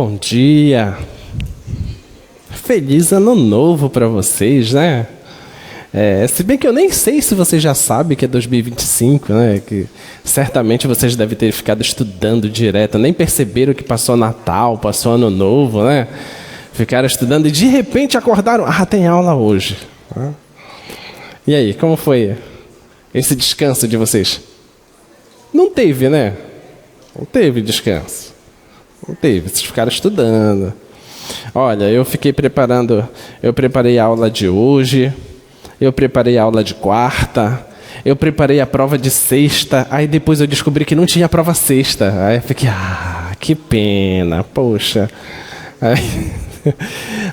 Bom dia. Feliz ano novo para vocês, né? Se bem que eu nem sei se vocês já sabem que é 2025, né? Que certamente vocês devem ter ficado estudando direto, nem perceberam que passou Natal, passou Ano Novo, né? Ficaram estudando e de repente acordaram, tem aula hoje. E aí, como foi esse descanso de vocês? Não teve, né? Não teve descanso. Não teve, vocês ficaram estudando. Olha, eu preparei a aula de hoje, eu preparei a aula de quarta, eu preparei a prova de sexta, aí depois eu descobri que não tinha prova sexta. Aí eu fiquei, que pena, poxa.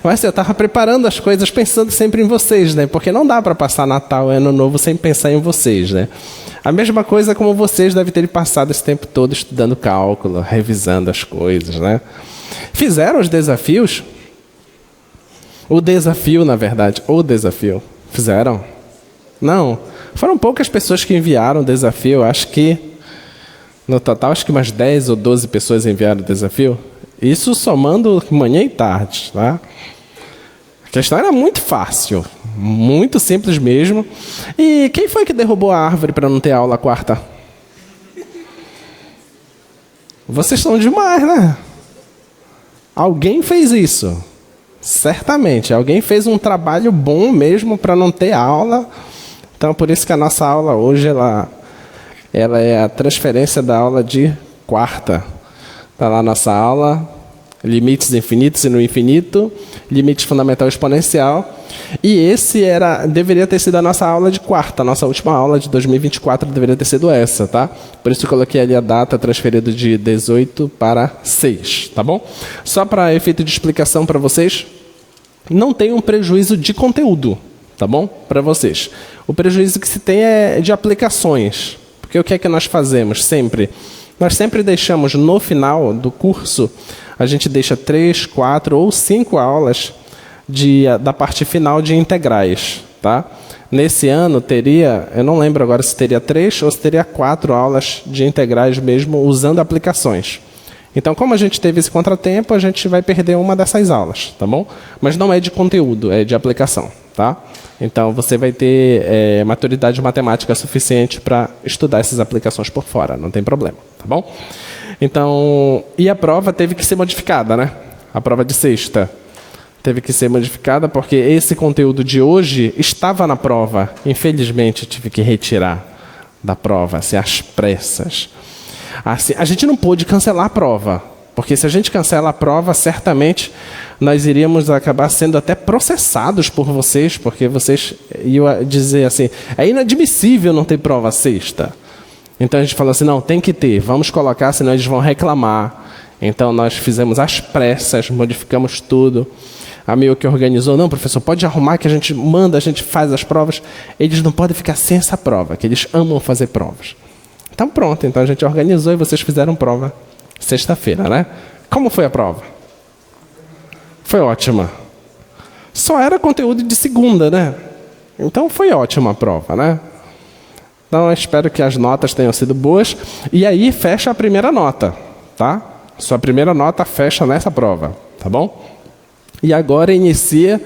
Mas eu estava preparando as coisas pensando sempre em vocês, né? Porque não dá para passar Natal e Ano Novo sem pensar em vocês, né? A mesma coisa como vocês devem ter passado esse tempo todo estudando cálculo, revisando as coisas, né? Fizeram os desafios? O desafio. Fizeram? Não. Foram poucas pessoas que enviaram o desafio. Acho que, no total, umas 10 ou 12 pessoas enviaram o desafio. Isso somando manhã e tarde, tá? A questão era muito fácil, muito simples mesmo. E quem foi que derrubou a árvore para não ter aula quarta? Vocês são demais, né? Alguém fez isso. Certamente, alguém fez um trabalho bom mesmo para não ter aula. Então, por isso que a nossa aula hoje, ela é a transferência da aula de quarta. Está lá a nossa aula, limites infinitos e no infinito, limite fundamental exponencial. E deveria ter sido a nossa aula de quarta, a nossa última aula de 2024 deveria ter sido essa, tá? Por isso eu coloquei ali a data transferida de 18 para 6, tá bom? Só para efeito de explicação para vocês, não tem um prejuízo de conteúdo, tá bom? Para vocês. O prejuízo que se tem é de aplicações, porque o que é que nós fazemos sempre? Nós sempre deixamos no final do curso, a gente deixa 3, 4 ou 5 aulas da parte final de integrais. Tá? Nesse ano eu não lembro agora se teria 3 ou se teria 4 aulas de integrais mesmo usando aplicações. Então, como a gente teve esse contratempo, a gente vai perder uma dessas aulas, tá bom? Mas não é de conteúdo, é de aplicação. Tá? Então, você vai ter maturidade matemática suficiente para estudar essas aplicações por fora, não tem problema, tá bom? Então, e a prova teve que ser modificada, né? A prova de sexta teve que ser modificada porque esse conteúdo de hoje estava na prova. Infelizmente, eu tive que retirar da prova, assim, às pressas. Assim, a gente não pôde cancelar a prova, porque se a gente cancela a prova, certamente nós iríamos acabar sendo até processados por vocês, porque vocês iam dizer assim, é inadmissível não ter prova sexta. Então a gente falou assim, não, tem que ter, vamos colocar, senão eles vão reclamar. Então nós fizemos às pressas, modificamos tudo. A Mil que organizou, não, professor, pode arrumar que a gente manda, a gente faz as provas. Eles não podem ficar sem essa prova, que eles amam fazer provas. Então pronto, então a gente organizou e vocês fizeram prova sexta-feira, né? Como foi a prova? Foi ótima. Só era conteúdo de segunda, né? Então foi ótima a prova, né? Então eu espero que as notas tenham sido boas. E aí fecha a primeira nota, tá? Sua primeira nota fecha nessa prova, tá bom? E agora inicia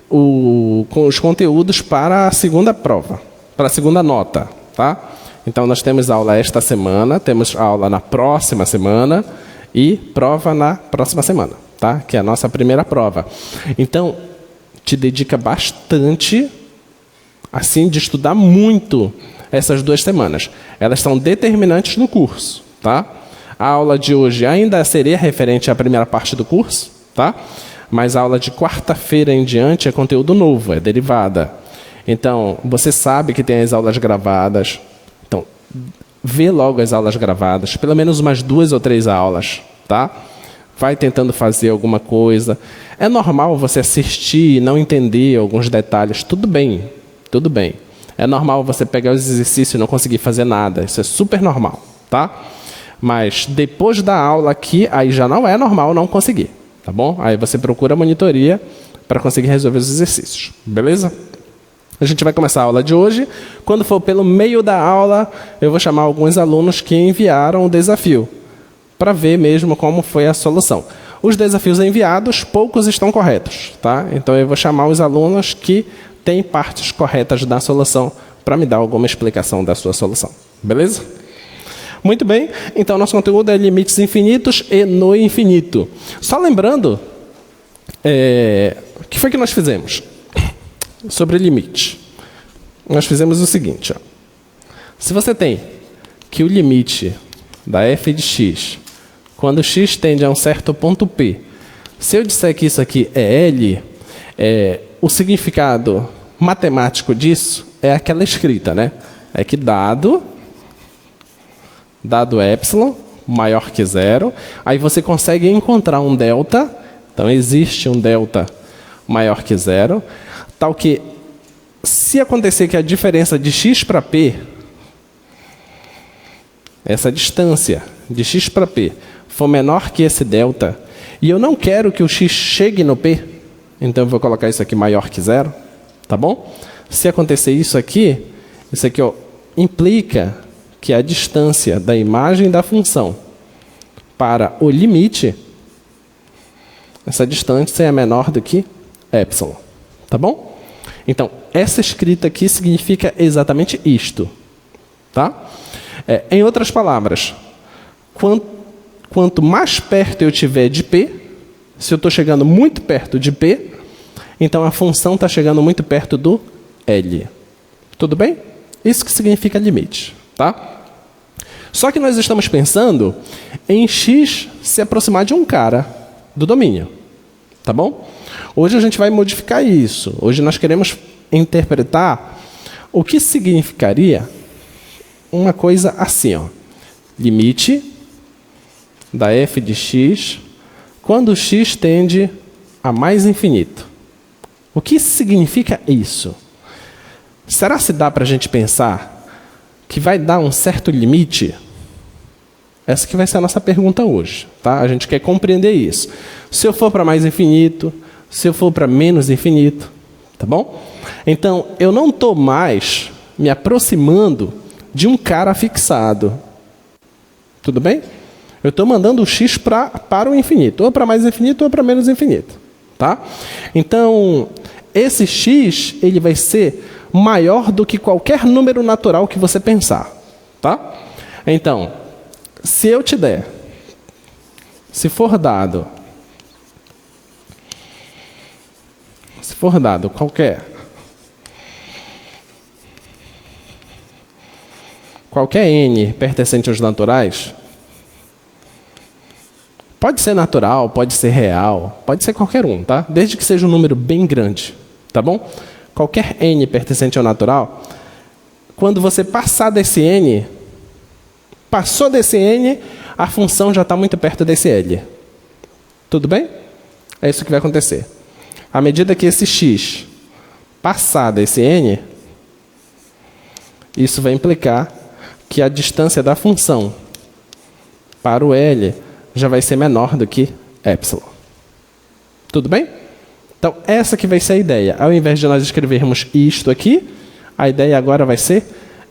com os conteúdos para a segunda prova, para a segunda nota, tá? Então, nós temos aula esta semana, temos aula na próxima semana e prova na próxima semana, tá? Que é a nossa primeira prova. Então, te dedica bastante, assim, de estudar muito essas 2 semanas. Elas são determinantes no curso, tá? A aula de hoje ainda seria referente à primeira parte do curso, tá? Mas a aula de quarta-feira em diante é conteúdo novo, é derivada. Então, você sabe que tem as aulas gravadas. Então, vê logo as aulas gravadas, pelo menos umas 2 ou 3 aulas, tá? Vai tentando fazer alguma coisa. É normal você assistir e não entender alguns detalhes. Tudo bem, tudo bem. É normal você pegar os exercícios e não conseguir fazer nada. Isso é super normal, tá? Mas depois da aula aqui, aí já não é normal não conseguir, tá bom? Aí você procura a monitoria para conseguir resolver os exercícios, beleza? A gente vai começar a aula de hoje. Quando for pelo meio da aula, eu vou chamar alguns alunos que enviaram o desafio, para ver mesmo como foi a solução. Os desafios enviados, poucos estão corretos, tá? Então eu vou chamar os alunos que têm partes corretas da solução para me dar alguma explicação da sua solução. Beleza? Muito bem, então nosso conteúdo é limites infinitos e no infinito. Só lembrando, o que foi que nós fizemos sobre limite? Nós fizemos o seguinte, ó. Se você tem que o limite da f de x, quando x tende a um certo ponto P, se eu disser que isso aqui é L, o significado matemático disso é aquela escrita, né? É que dado epsilon maior que zero, aí você consegue encontrar um delta, então existe um delta maior que zero, tal que se acontecer que a diferença de x para P, essa distância de x para P for menor que esse delta, e eu não quero que o x chegue no P, então eu vou colocar isso aqui maior que zero, tá bom? Se acontecer isso aqui ó, implica que a distância da imagem da função para o limite, essa distância é menor do que epsilon, tá bom? Então, essa escrita aqui significa exatamente isto, tá? Em outras palavras, quanto mais perto eu estiver de P, se eu estou chegando muito perto de P, então a função está chegando muito perto do L. Tudo bem? Isso que significa limite, tá? Só que nós estamos pensando em x se aproximar de um cara do domínio, tá bom? Hoje a gente vai modificar isso. Hoje nós queremos interpretar o que significaria uma coisa assim, ó. Limite da f de x quando x tende a mais infinito. O que significa isso? Será se dá para a gente pensar que vai dar um certo limite? Essa que vai ser a nossa pergunta hoje, tá? A gente quer compreender isso. Se eu for para mais infinito, se eu for para menos infinito, tá bom? Então, eu não estou mais me aproximando de um cara fixado. Tudo bem? Eu estou mandando o x para o infinito, ou para mais infinito ou para menos infinito, tá? Então, esse x ele vai ser maior do que qualquer número natural que você pensar, tá? Então, se eu te der, se for dado qualquer n pertencente aos naturais, pode ser natural, pode ser real, pode ser qualquer um, tá? Desde que seja um número bem grande, tá bom? Qualquer n pertencente ao natural, quando você passar desse n, passou desse n, a função já está muito perto desse L. Tudo bem? É isso que vai acontecer. À medida que esse x passar desse n, isso vai implicar que a distância da função para o L já vai ser menor do que epsilon. Tudo bem? Então, essa que vai ser a ideia. Ao invés de nós escrevermos isto aqui, a ideia agora vai ser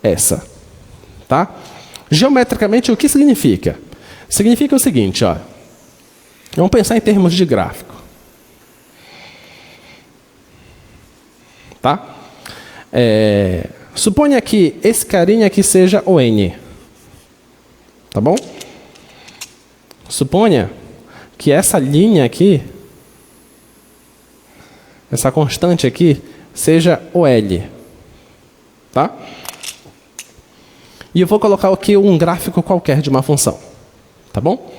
essa. Tá? Geometricamente, o que significa? Significa o seguinte, ó. Vamos pensar em termos de gráfico. Tá? Suponha que esse carinha aqui seja o n. Tá bom? Suponha que essa linha aqui, essa constante aqui, seja o L. Tá? E eu vou colocar aqui um gráfico qualquer de uma função. Tá bom?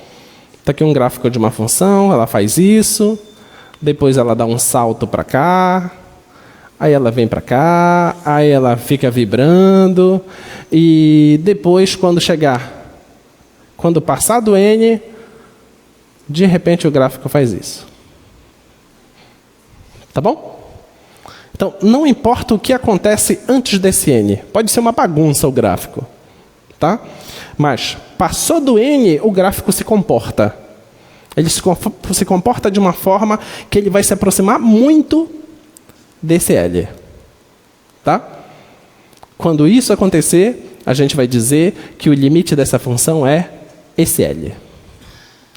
Está aqui um gráfico de uma função, ela faz isso, depois ela dá um salto para cá, aí ela vem para cá, aí ela fica vibrando, e depois quando passar do n, de repente o gráfico faz isso. Tá bom? Então, não importa o que acontece antes desse n. Pode ser uma bagunça o gráfico. Tá? Mas, passou do n, o gráfico se comporta. Ele se comporta de uma forma que ele vai se aproximar muito desse L. Tá? Quando isso acontecer, a gente vai dizer que o limite dessa função é esse L.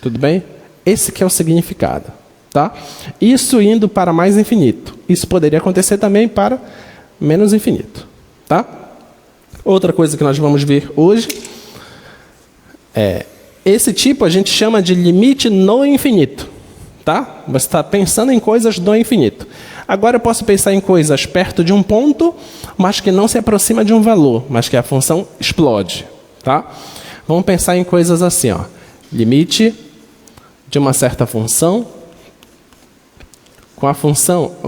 Tudo bem? Esse que é o significado. Tá? Isso indo para mais infinito. Isso poderia acontecer também para menos infinito. Tá? Outra coisa que nós vamos ver hoje é esse tipo a gente chama de limite no infinito. Tá? Você está pensando em coisas do infinito. Agora eu posso pensar em coisas perto de um ponto, mas que não se aproxima de um valor, mas que a função explode. Tá? Vamos pensar em coisas assim, ó. Limite de uma certa função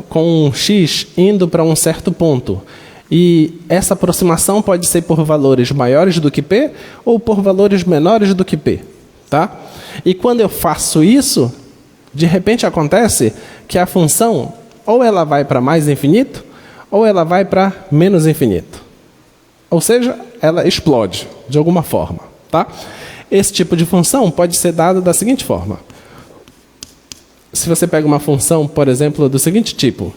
com um x indo para um certo ponto. E essa aproximação pode ser por valores maiores do que p ou por valores menores do que p. Tá? E quando eu faço isso, de repente acontece que a função ou ela vai para mais infinito ou ela vai para menos infinito. Ou seja, ela explode de alguma forma. Tá? Esse tipo de função pode ser dado da seguinte forma. Se você pega uma função, por exemplo, do seguinte tipo,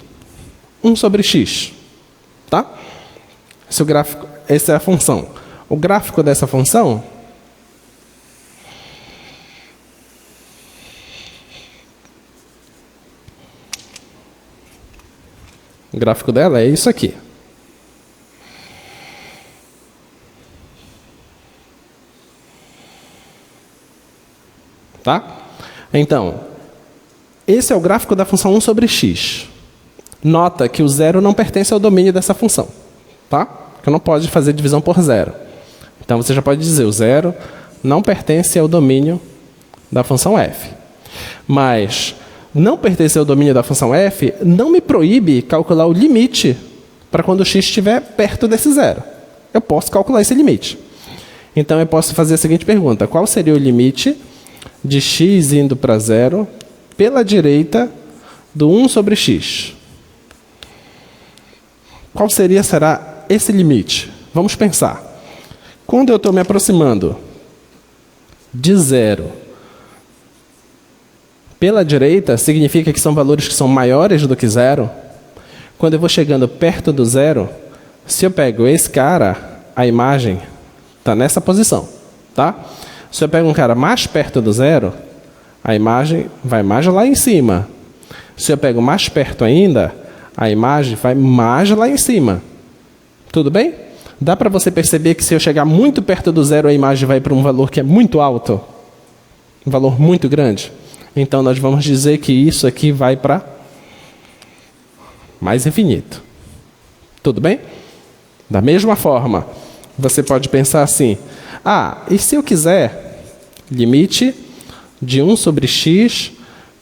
1 sobre x, tá? Essa é a função. O gráfico dessa função o gráfico dela é isso aqui. Tá? Então, esse é o gráfico da função 1 sobre x. Nota que o zero não pertence ao domínio dessa função. Tá? Porque não pode fazer divisão por zero. Então você já pode dizer, o zero não pertence ao domínio da função f. Mas não pertencer ao domínio da função f não me proíbe calcular o limite para quando x estiver perto desse zero. Eu posso calcular esse limite. Então eu posso fazer a seguinte pergunta. Qual seria o limite de x indo para zero pela direita do 1 sobre x? Qual será esse limite? Vamos pensar. Quando eu estou me aproximando de zero pela direita, significa que são valores que são maiores do que zero. Quando eu vou chegando perto do zero, se eu pego esse cara, a imagem está nessa posição. Tá? Se eu pego um cara mais perto do zero, a imagem vai mais lá em cima. Se eu pego mais perto ainda, a imagem vai mais lá em cima. Tudo bem? Dá para você perceber que se eu chegar muito perto do zero, a imagem vai para um valor que é muito alto? Um valor muito grande? Então nós vamos dizer que isso aqui vai para mais infinito. Tudo bem? Da mesma forma, você pode pensar assim, e se eu quiser limite de 1 sobre x,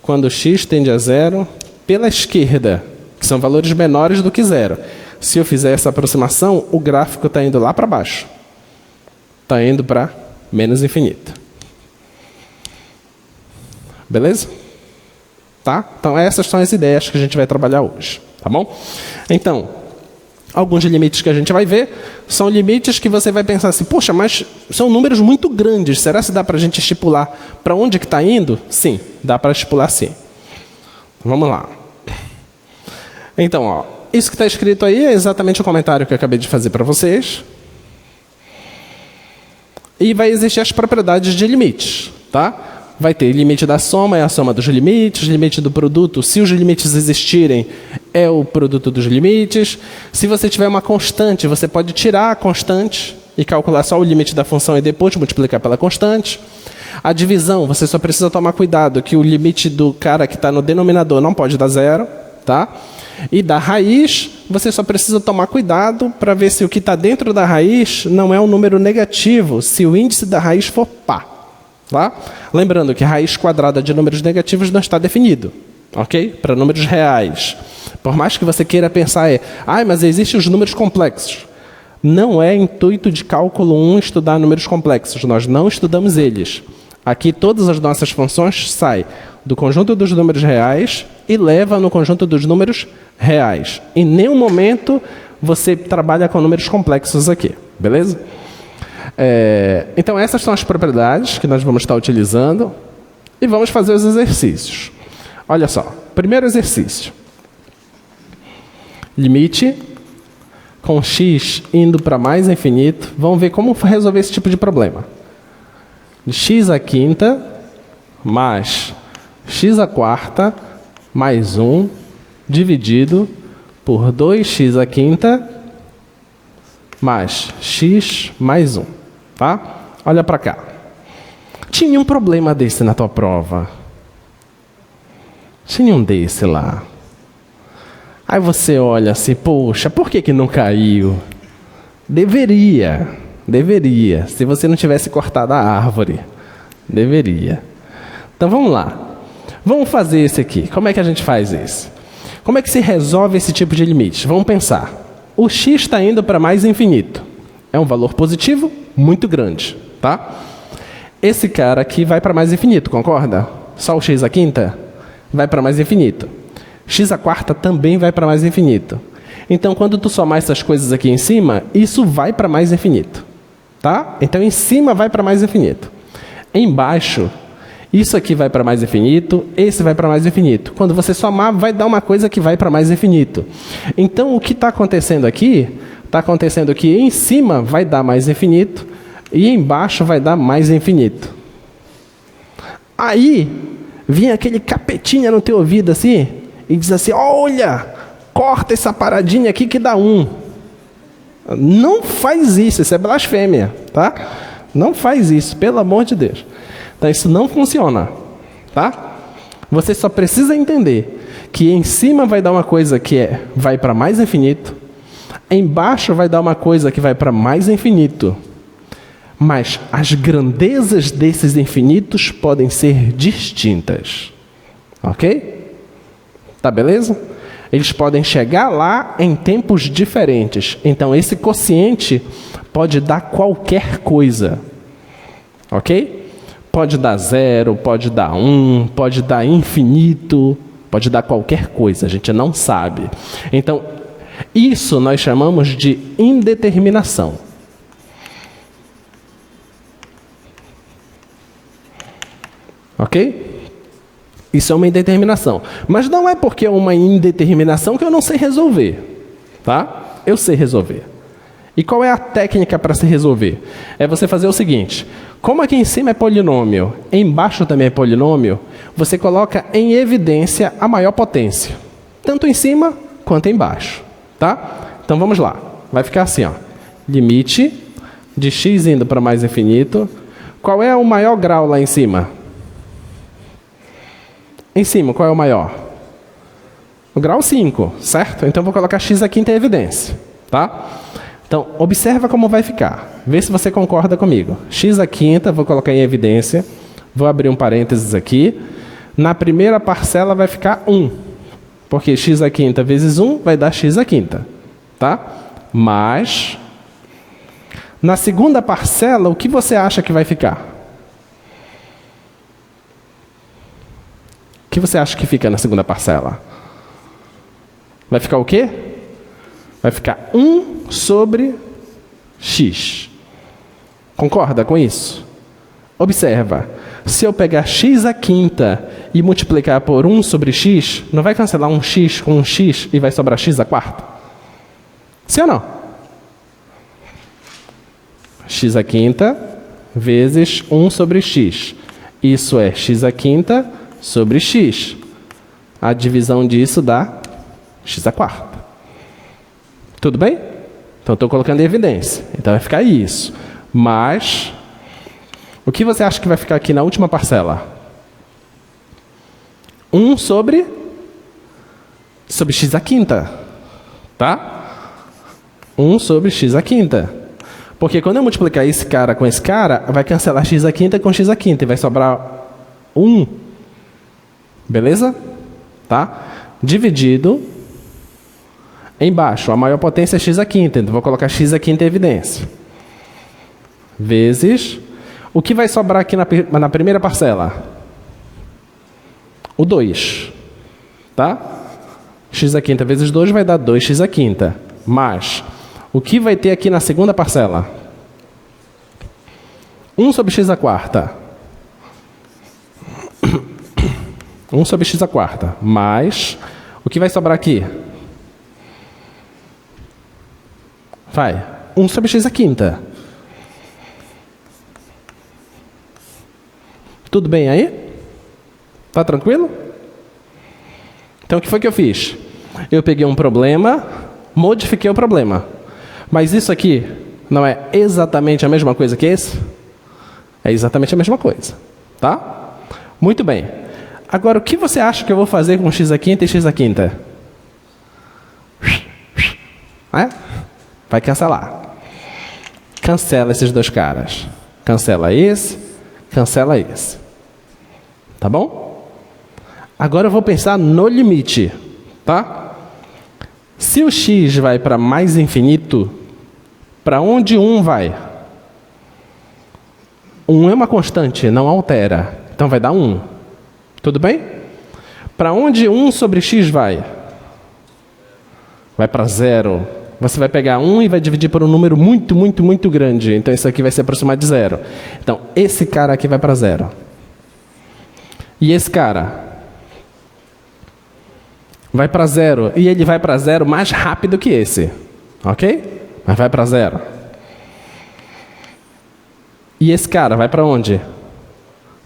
quando x tende a zero, pela esquerda, que são valores menores do que zero. Se eu fizer essa aproximação, o gráfico está indo lá para baixo. Está indo para menos infinito. Beleza? Tá? Então essas são as ideias que a gente vai trabalhar hoje. Tá bom? Então, alguns limites que a gente vai ver são limites que você vai pensar assim, poxa, mas são números muito grandes, será que dá para a gente estipular para onde que está indo? Sim, dá para estipular sim. Vamos lá. Então, isso que está escrito aí é exatamente o comentário que eu acabei de fazer para vocês. E vai existir as propriedades de limites, tá? Vai ter limite da soma, é a soma dos limites, limite do produto, se os limites existirem, é o produto dos limites. Se você tiver uma constante, você pode tirar a constante e calcular só o limite da função e depois multiplicar pela constante. A divisão, você só precisa tomar cuidado que o limite do cara que está no denominador não pode dar zero, tá? E da raiz, você só precisa tomar cuidado para ver se o que está dentro da raiz não é um número negativo, se o índice da raiz for pá. Tá? Lembrando que a raiz quadrada de números negativos não está definido, ok? Para números reais. Por mais que você queira pensar, mas existem os números complexos. Não é intuito de cálculo 1 estudar números complexos, nós não estudamos eles. Aqui todas as nossas funções saem do conjunto dos números reais e leva no conjunto dos números reais. Em nenhum momento você trabalha com números complexos aqui, beleza? Então essas são as propriedades que nós vamos estar utilizando e vamos fazer os exercícios. Olha só, primeiro exercício. Limite com x indo para mais infinito. Vamos ver como resolver esse tipo de problema. X à quinta mais x à quarta mais 1 dividido por 2x à quinta mais x mais 1. Tá? Olha para cá. Tinha um problema desse na tua prova. Tinha um desse lá. Aí você olha assim, poxa, por que não caiu? Deveria. Se você não tivesse cortado a árvore. Deveria. Então vamos lá. Vamos fazer esse aqui. Como é que a gente faz esse? Como é que se resolve esse tipo de limite? Vamos pensar. O x está indo para mais infinito. É um valor positivo muito grande, tá? Esse cara aqui vai para mais infinito, concorda? Só o x à quinta vai para mais infinito. X à quarta também vai para mais infinito. Então, quando tu somar essas coisas aqui em cima, isso vai para mais infinito, tá? Então, em cima vai para mais infinito. Embaixo, isso aqui vai para mais infinito, esse vai para mais infinito. Quando você somar, vai dar uma coisa que vai para mais infinito. Então, o que está acontecendo aqui? Está acontecendo que em cima vai dar mais infinito e embaixo vai dar mais infinito. Aí, vinha aquele capetinha no teu ouvido assim e diz assim, olha, corta essa paradinha aqui que dá 1. Não faz isso, isso é blasfêmia, tá? Não faz isso, pelo amor de Deus. Então, isso não funciona, tá? Você só precisa entender que em cima vai dar uma coisa que vai para mais infinito, embaixo vai dar uma coisa que vai para mais infinito, mas as grandezas desses infinitos podem ser distintas, ok? Tá beleza? Eles podem chegar lá em tempos diferentes, então esse quociente pode dar qualquer coisa, ok? Pode dar 0, pode dar 1, pode dar infinito, pode dar qualquer coisa, a gente não sabe. Então, isso nós chamamos de indeterminação. Ok? Isso é uma indeterminação. Mas não é porque é uma indeterminação que eu não sei resolver. Tá? Eu sei resolver. E qual é a técnica para se resolver? É você fazer o seguinte. Como aqui em cima é polinômio, embaixo também é polinômio, você coloca em evidência a maior potência. Tanto em cima quanto embaixo. Tá? Então vamos lá. Vai ficar assim, ó. Limite de x indo para mais infinito. Qual é o maior grau lá em cima? Em cima, qual é o maior? O grau 5, certo? Então vou colocar x à quinta em evidência. Tá? Então, observa como vai ficar. Vê se você concorda comigo. X à quinta, vou colocar em evidência. Vou abrir um parênteses aqui. Na primeira parcela vai ficar 1. Porque x à quinta vezes 1 vai dar x à quinta. Tá? Mas, na segunda parcela, o que você acha que vai ficar? O que você acha que fica na segunda parcela? Vai ficar o quê? Vai ficar 1 sobre x. Concorda com isso? Observa. Se eu pegar x à quinta e multiplicar por 1 sobre x, não vai cancelar um x com um x e vai sobrar x à quarta? Sim ou não? X à quinta vezes 1 sobre x. Isso é x à quinta sobre x. A divisão disso dá x à quarta. Tudo bem? Então, estou colocando em evidência. Então, vai ficar isso. Mas, o que você acha que vai ficar aqui na última parcela? 1 sobre x à quinta. Tá? 1 sobre x à quinta. Porque quando eu multiplicar esse cara com esse cara, vai cancelar x à quinta com x à quinta. E vai sobrar 1. Beleza? Tá? Dividido. Embaixo, a maior potência é x à quinta, então vou colocar x à quinta em evidência. Vezes, o que vai sobrar aqui na primeira parcela? O 2. Tá? X à quinta vezes 2 vai dar 2x à quinta. Mais, o que vai ter aqui na segunda parcela? 1 sobre x à quarta. 1 sobre x à quarta. Mais, o que vai sobrar aqui? Vai. 1 sobre x à quinta. Tudo bem aí? Tá tranquilo? Então o que foi que eu fiz? Eu peguei um problema, modifiquei o problema. Mas isso aqui não é exatamente a mesma coisa que esse? É exatamente a mesma coisa. Tá? Muito bem. Agora, o que você acha que eu vou fazer com x à quinta e x à quinta? Vai cancelar. Cancela esses dois caras. Cancela esse, cancela esse. Tá bom? Agora eu vou pensar no limite. Tá? Se o x vai para mais infinito, para onde 1 vai? 1 é uma constante, não altera. Então vai dar 1. Tudo bem? Para onde 1 sobre x vai? Vai para 0. Você vai pegar 1 e vai dividir por um número muito, muito, muito grande. Então isso aqui vai se aproximar de 0. Então esse cara aqui vai para 0. E esse cara vai para 0. E ele vai para 0 mais rápido que esse. Ok? Mas vai para 0. E esse cara vai para onde?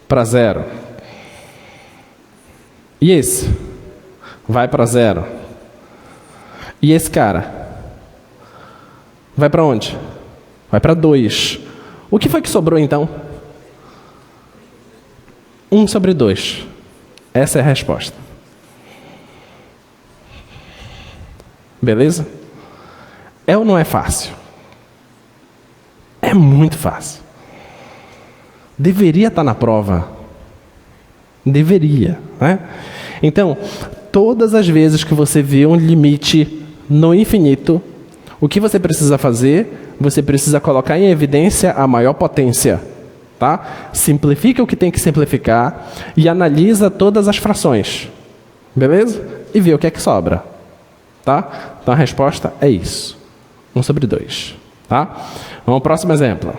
Para 0. E esse? Vai para 0. E esse cara? Vai para onde? Vai para 2. O que foi que sobrou então? 1 sobre 2. Essa é a resposta. Beleza? É ou não é fácil? É muito fácil. Deveria estar na prova. Deveria, né? Então, todas as vezes que você vê um limite no infinito, o que você precisa fazer? Você precisa colocar em evidência a maior potência. Tá? Simplifica o que tem que simplificar e analisa todas as frações. Beleza? E vê o que é que sobra. Tá? Então a resposta é isso. 1 sobre 2. Tá? Vamos ao próximo exemplo.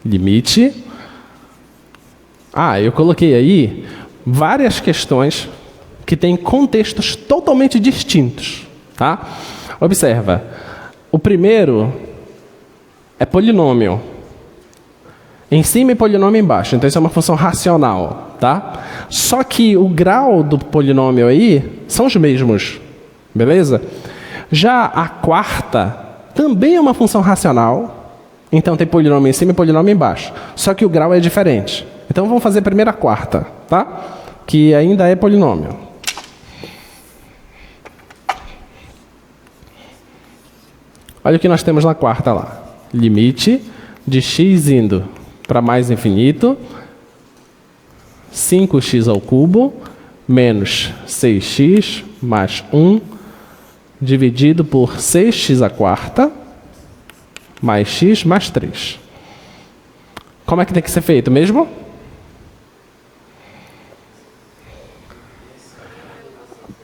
Limite. Eu coloquei aí várias questões que têm contextos totalmente distintos. Tá? Observa. O primeiro é polinômio. Em cima e polinômio embaixo. Então isso é uma função racional. Tá? Só que o grau do polinômio aí são os mesmos. Beleza? Já a quarta também é uma função racional. Então tem polinômio em cima e polinômio embaixo. Só que o grau é diferente. Então vamos fazer primeiro a quarta, tá? Que ainda é polinômio. Olha o que nós temos na quarta lá. Limite de x indo para mais infinito, 5x ao cubo, menos 6x mais 1, dividido por 6x à quarta, mais x mais 3. Como é que tem que ser feito mesmo?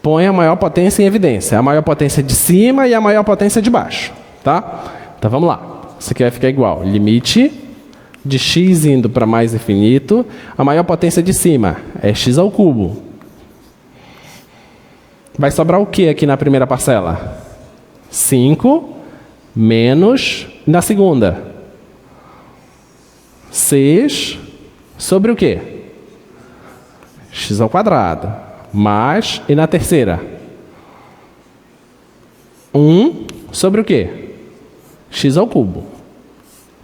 Põe a maior potência em evidência. A maior potência de cima e a maior potência de baixo. Tá? Então vamos lá. Isso aqui vai ficar igual. Limite de x indo para mais infinito. A maior potência de cima é x ao cubo. Vai sobrar o que aqui na primeira parcela? 5 menos na segunda. 6 sobre o quê? X ao quadrado. Mais, e na terceira? 1 sobre o quê? X ao cubo.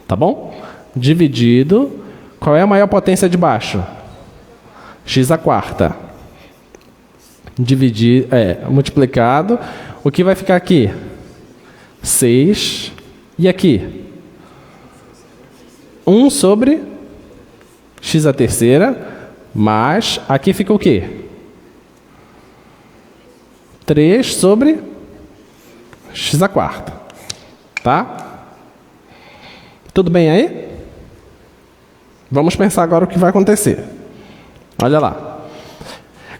Tá bom? Dividido. Qual é a maior potência de baixo? X à quarta. Multiplicado. O que vai ficar aqui? 6. E aqui? 1 sobre x à terceira, mais, aqui fica o quê? 3 sobre x à quarta. Tá? Tudo bem aí? Vamos pensar agora o que vai acontecer. Olha lá.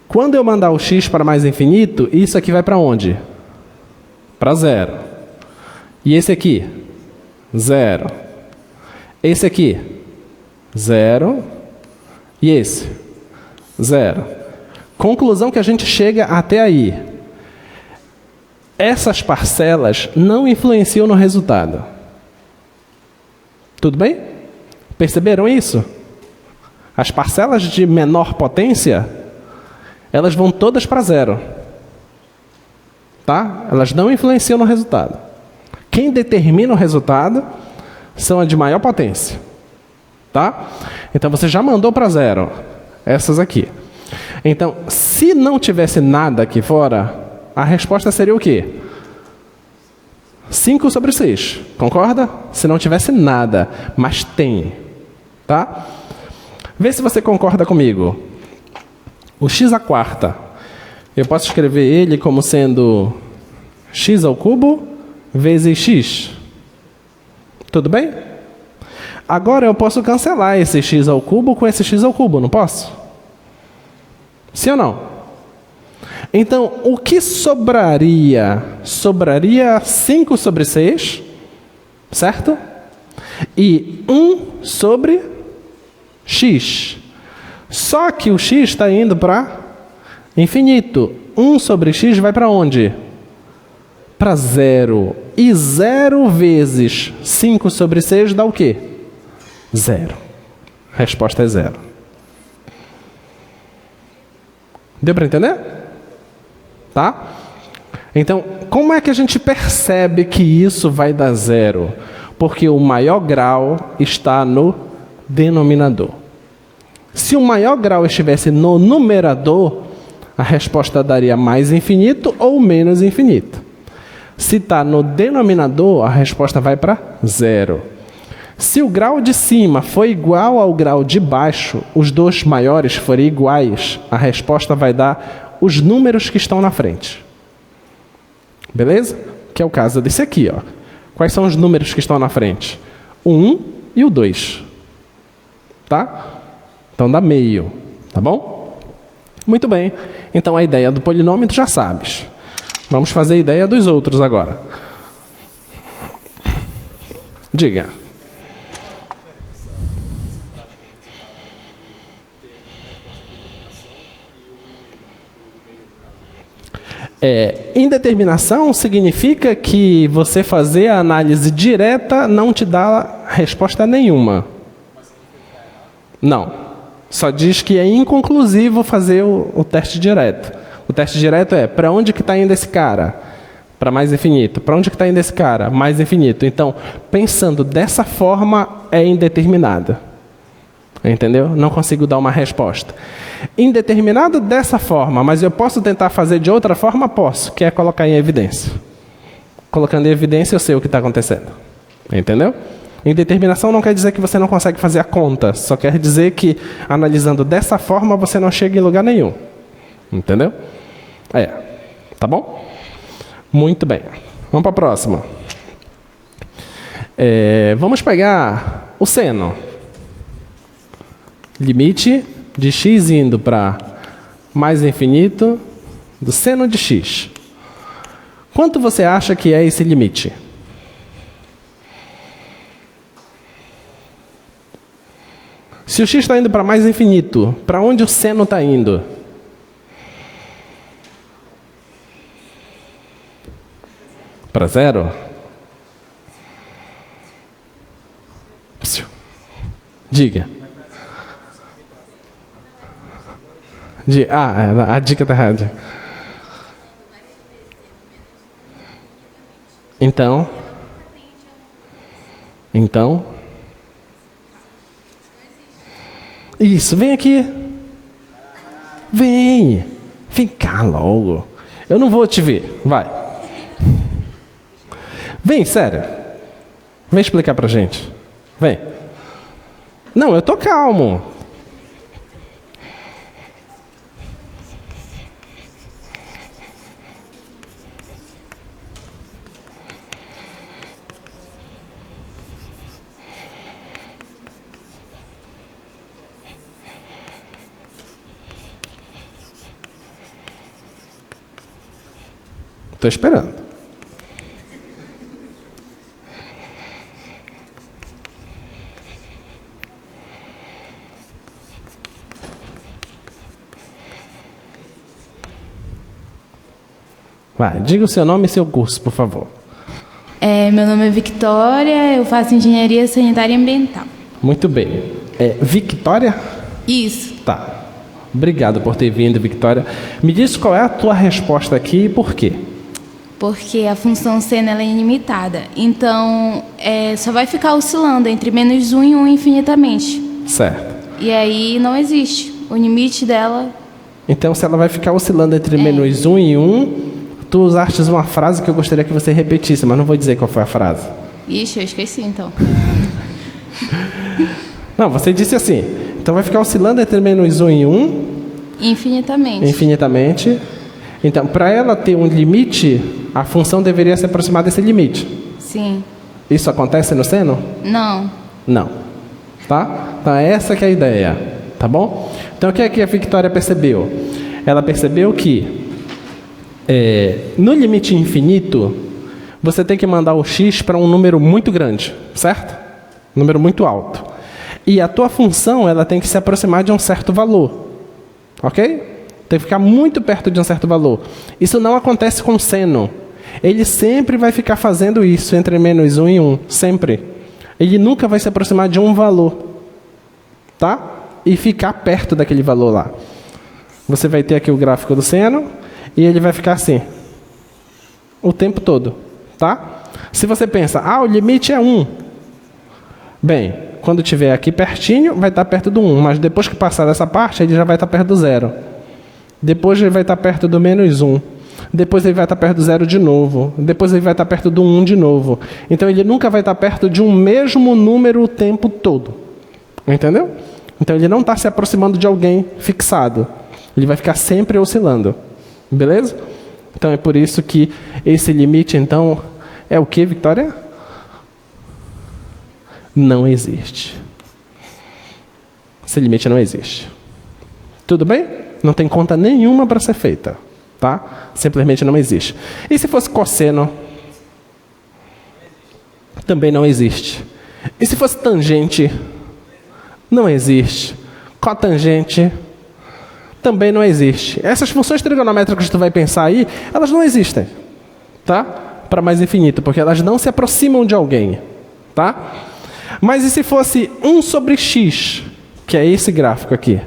Quando eu mandar o x para mais infinito, isso aqui vai para onde? Para 0. E esse aqui? 0. Esse aqui? 0. E esse? 0. Conclusão que a gente chega até aí. essas parcelas não influenciam no resultado. Tudo bem? Perceberam isso? As parcelas de menor potência, elas vão todas para zero. Tá? Elas não influenciam no resultado. Quem determina o resultado são as de maior potência. Tá? Então você já mandou para zero essas aqui. Então, se não tivesse nada aqui fora, a resposta seria o quê? 5 sobre 6. Concorda? Se não tivesse nada, mas tem. Tá? Vê se você concorda comigo. O x à quarta, eu posso escrever ele como sendo x ao cubo vezes x. Tudo bem? Agora eu posso cancelar esse x ao cubo com esse x ao cubo, não posso? Sim ou não? Então, o que sobraria? Sobraria 5 sobre 6, certo? E 1 sobre x. Só que o x está indo para infinito. 1 sobre x vai para onde? Para zero. E 0 vezes 5 sobre 6 dá o quê? 0. A resposta é 0. Deu para entender? Tá? Então, como é que a gente percebe que isso vai dar 0? Porque o maior grau está no denominador. Se o maior grau estivesse no numerador, a resposta daria mais infinito ou menos infinito. Se está no denominador, a resposta vai para 0. Se o grau de cima for igual ao grau de baixo, os dois maiores forem iguais, a resposta vai dar os números que estão na frente. Beleza? Que é o caso desse aqui, ó. Quais são os números que estão na frente? O 1 e o 2. Tá? Então dá meio. Tá bom? Muito bem. Então a ideia do polinômio tu já sabes. Vamos fazer a ideia dos outros agora. Diga. Indeterminação significa que você fazer a análise direta não te dá resposta nenhuma. Não. Só diz que é inconclusivo fazer o teste direto. O teste direto é para onde que está indo esse cara? Para mais infinito. Para onde que está indo esse cara? Mais infinito. Então, pensando dessa forma, é indeterminada. Entendeu? Não consigo dar uma resposta. Indeterminado dessa forma, mas eu posso tentar fazer de outra forma? Posso, que é colocar em evidência. Colocando em evidência, eu sei o que está acontecendo. Entendeu? Indeterminação não quer dizer que você não consegue fazer a conta, só quer dizer que, analisando dessa forma, você não chega em lugar nenhum. Entendeu? Tá bom? Muito bem. Vamos para a próxima. Vamos pegar o seno. Limite de x indo para mais infinito do seno de x. Quanto você acha que é esse limite? Se o x está indo para mais infinito, para onde o seno está indo? Para zero? Diga. A dica está errada. Então, isso, vem aqui. Vem cá logo. Eu não vou te ver, vai. Vem, sério. Vem explicar pra gente. Vem. Não, eu tô calmo. Estou esperando. Vai, diga o seu nome e seu curso, por favor. Meu nome é Victoria, eu faço Engenharia Sanitária e Ambiental. Muito bem. Victoria? Isso. Tá. Obrigado por ter vindo, Victoria. Me diz qual é a tua resposta aqui e por quê? Porque a função seno ela é ilimitada. Então, só vai ficar oscilando entre -1 e 1 infinitamente. Certo. E aí não existe. O limite dela... Então, se ela vai ficar oscilando entre -1 e 1, tu usaste uma frase que eu gostaria que você repetisse, mas não vou dizer qual foi a frase. Ixi, eu esqueci então. Não, você disse assim. Então, vai ficar oscilando entre -1 e 1... Infinitamente. Infinitamente. Então, para ela ter um limite, a função deveria se aproximar desse limite. Sim. Isso acontece no seno? Não. Não. Tá? Então, essa que é a ideia. Tá bom? Então, o que é que a Victoria percebeu? Ela percebeu que no limite infinito, você tem que mandar o x para um número muito grande, certo? Um número muito alto. E a tua função, ela tem que se aproximar de um certo valor. Ok? Tem que ficar muito perto de um certo valor. Isso não acontece com o seno. Ele sempre vai ficar fazendo isso entre -1 e 1. Sempre. Ele nunca vai se aproximar de um valor. Tá? E ficar perto daquele valor lá. Você vai ter aqui o gráfico do seno. E ele vai ficar assim. O tempo todo. Tá? Se você pensa, o limite é 1. Bem, quando estiver aqui pertinho, vai estar perto do 1. Mas depois que passar dessa parte, ele já vai estar perto do 0. Depois ele vai estar perto do -1. Depois ele vai estar perto do 0 de novo. Depois ele vai estar perto do 1 de novo. Então ele nunca vai estar perto de um mesmo número o tempo todo. Entendeu? Então ele não está se aproximando de alguém fixado. Ele vai ficar sempre oscilando. Beleza? Então é por isso que esse limite, então, é o que, Victoria? Não existe. Esse limite não existe. Tudo bem? Não tem conta nenhuma para ser feita. Tá? Simplesmente não existe. E se fosse cosseno? Também não existe. E se fosse tangente? Não existe. Cotangente? Também não existe. Essas funções trigonométricas que tu vai pensar aí, elas não existem. Tá? Para mais infinito, porque elas não se aproximam de alguém. Tá? Mas e se fosse 1 sobre x? Que é esse gráfico aqui.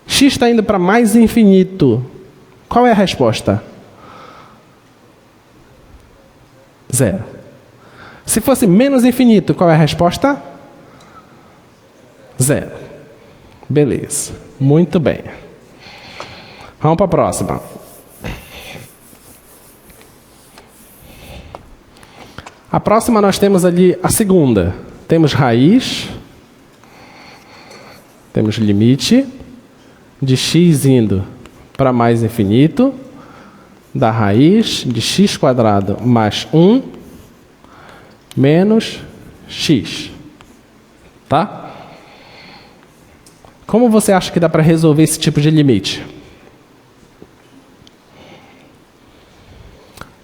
X está indo para mais infinito. Qual é a resposta? 0. Se fosse menos infinito, qual é a resposta? 0. Beleza. Muito bem. Vamos para a próxima. A próxima nós temos ali a segunda. Temos raiz. Temos limite de x indo para mais infinito da raiz de x² mais 1 menos x. Tá? Como você acha que dá para resolver esse tipo de limite?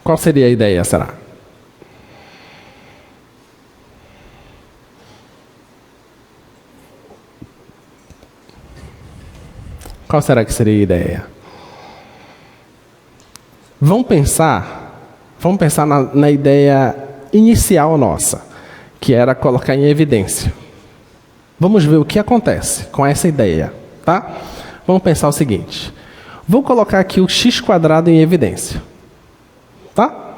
Qual seria a ideia, será? Qual será que seria a ideia? Vamos pensar na ideia inicial nossa, que era colocar em evidência. Vamos ver o que acontece com essa ideia, tá? Vamos pensar o seguinte. Vou colocar aqui o x² em evidência, tá?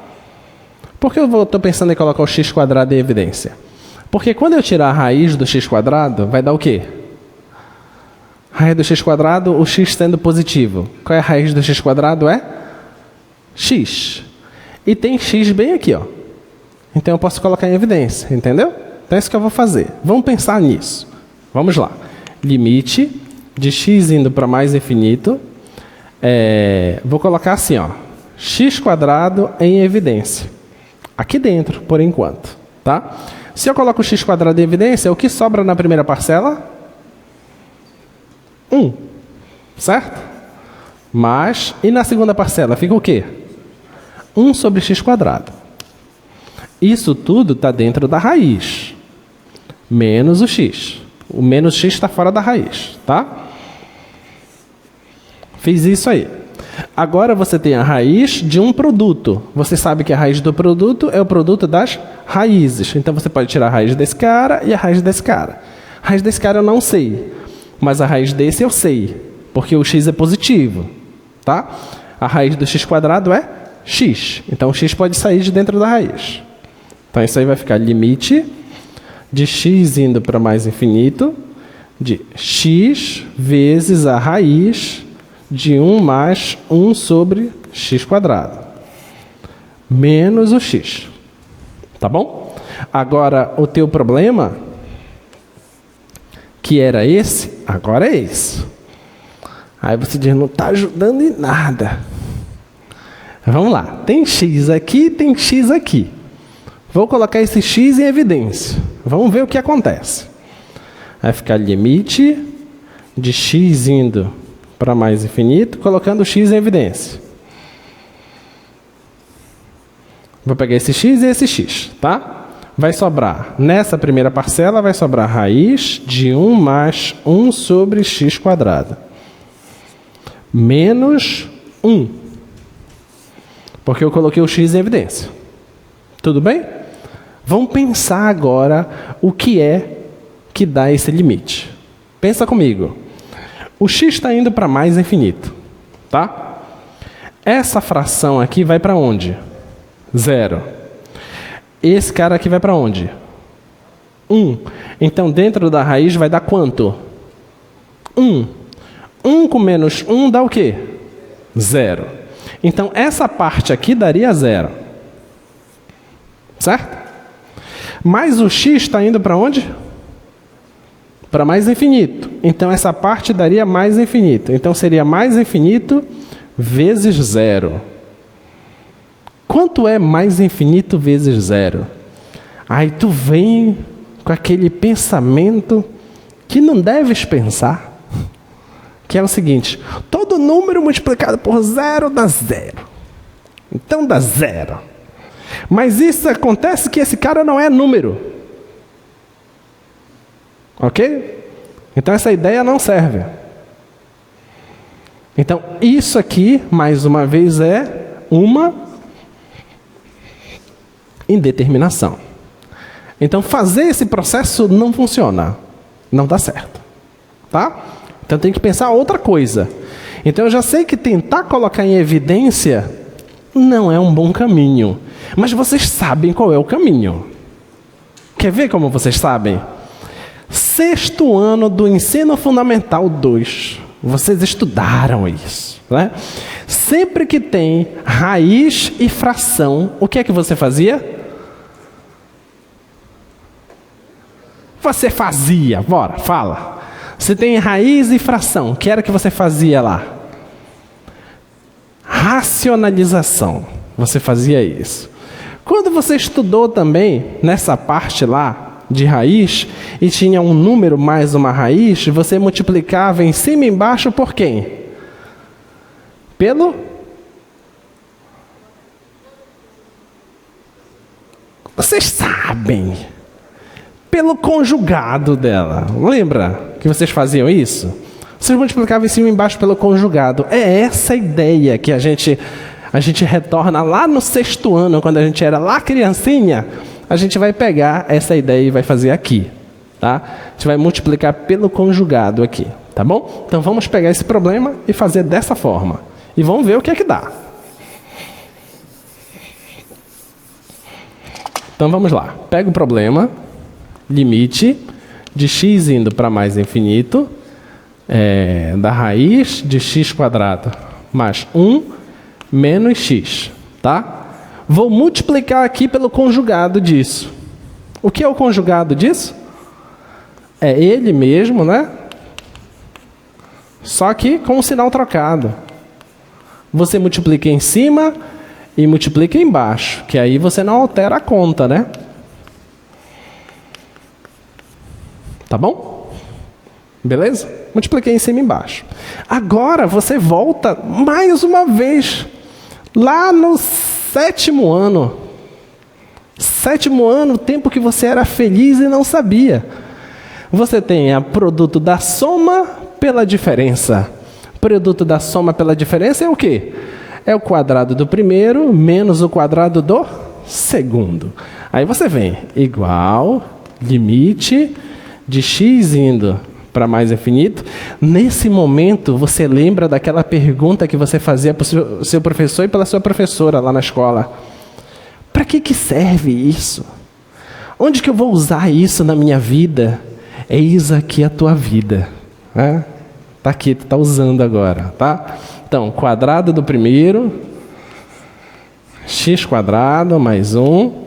Por que eu estou pensando em colocar o x² em evidência? Porque quando eu tirar a raiz do x², vai dar o quê? Raiz do x², o x sendo positivo. Qual é a raiz do x²? É x. E tem x bem aqui, ó. Então eu posso colocar em evidência, entendeu? Então é isso que eu vou fazer. Vamos pensar nisso. Vamos lá. Limite de x indo para mais infinito. Vou colocar assim, ó. x² em evidência. Aqui dentro, por enquanto. Tá? Se eu coloco o x² em evidência, o que sobra na primeira parcela? 1. Certo? Mas, e na segunda parcela fica o quê? 1 sobre x². Isso tudo está dentro da raiz. Menos o x. O menos x está fora da raiz. Tá? Fiz isso aí. Agora você tem a raiz de um produto. Você sabe que a raiz do produto é o produto das raízes. Então você pode tirar a raiz desse cara e a raiz desse cara. A raiz desse cara eu não sei, mas a raiz desse eu sei, porque o x é positivo, tá? A raiz do x² é x. Então o x pode sair de dentro da raiz. Então isso aí vai ficar limite de x indo para mais infinito de x vezes a raiz de 1 mais 1 sobre x², menos o x. Tá bom? Agora, o teu problema, que era esse, agora é esse. Aí você diz, não está ajudando em nada. Vamos lá, tem x aqui, tem x aqui. Vou colocar esse x em evidência. Vamos ver o que acontece. Vai ficar limite de x indo para mais infinito, colocando o x em evidência. Vou pegar esse x e esse x, tá? Vai sobrar, nessa primeira parcela, vai sobrar raiz de 1 mais 1 sobre x², menos 1. Porque eu coloquei o x em evidência. Tudo bem? Vamos pensar agora o que é que dá esse limite. Pensa comigo. O x está indo para mais infinito, tá? Essa fração aqui vai para onde? 0. Esse cara aqui vai para onde? 1. Então, dentro da raiz vai dar quanto? 1. 1 com menos 1 dá o quê? 0. Então, essa parte aqui daria 0. Certo? Mas o x está indo para onde? Para mais infinito. Então, essa parte daria mais infinito. Então, seria mais infinito vezes 0. Quanto é mais infinito vezes 0? Aí tu vem com aquele pensamento que não deves pensar, que é o seguinte: todo número multiplicado por 0 dá 0. Então dá 0. Mas isso acontece que esse cara não é número. Ok? Então essa ideia não serve. Então isso aqui, mais uma vez, é uma indeterminação. Então fazer esse processo não funciona. Não dá certo. Tá? Então tem que pensar outra coisa. Então eu já sei que tentar colocar em evidência não é um bom caminho. Mas vocês sabem qual é o caminho. Quer ver como vocês sabem? 6º ano do Ensino Fundamental 2. Vocês estudaram isso, né? Sempre que tem raiz e fração, o que é que você fazia? Você fazia, bora, fala. Você tem raiz e fração, o que era que você fazia lá? Racionalização. Você fazia isso. Quando você estudou também, nessa parte lá, de raiz, e tinha um número mais uma raiz, você multiplicava em cima e embaixo por quem? Pelo? Vocês sabem. Pelo conjugado dela. Lembra que vocês faziam isso? Vocês multiplicavam em cima e embaixo pelo conjugado. É essa ideia que a gente retorna lá no 6º ano, quando a gente era lá criancinha. A gente vai pegar essa ideia e vai fazer aqui, tá? A gente vai multiplicar pelo conjugado aqui, tá bom? Então vamos pegar esse problema e fazer dessa forma. E vamos ver o que é que dá. Então vamos lá. Pega o problema, limite de x indo para mais infinito, da raiz de x² mais 1 menos x, tá? Vou multiplicar aqui pelo conjugado disso. O que é o conjugado disso? É ele mesmo, né? Só que com o sinal trocado. Você multiplica em cima e multiplica embaixo, que aí você não altera a conta, né? Tá bom? Beleza? Multipliquei em cima e embaixo. Agora você volta mais uma vez lá no 7º ano. 7º ano, tempo que você era feliz e não sabia. Você tem o produto da soma pela diferença. Produto da soma pela diferença é o quê? É o quadrado do primeiro menos o quadrado do segundo. Aí você vem, igual, limite de x indo para mais infinito. Nesse momento, você lembra daquela pergunta que você fazia para o seu professor e pela sua professora lá na escola. Para que serve isso? Onde que eu vou usar isso na minha vida? Eis aqui a tua vida. Está aqui, tu está usando agora, tá? Então, quadrado do primeiro, x quadrado mais 1,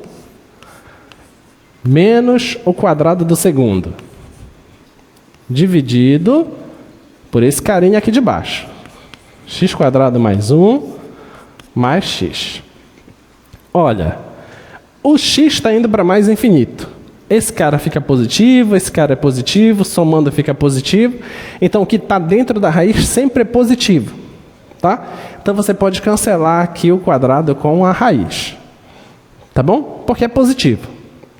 menos o quadrado do segundo, dividido por esse carinha aqui de baixo. X quadrado mais 1, mais x. Olha, o x está indo para mais infinito. Esse cara fica positivo, esse cara é positivo, somando fica positivo. Então, o que está dentro da raiz sempre é positivo. Tá? Então, você pode cancelar aqui o quadrado com a raiz. Tá bom? Porque é positivo.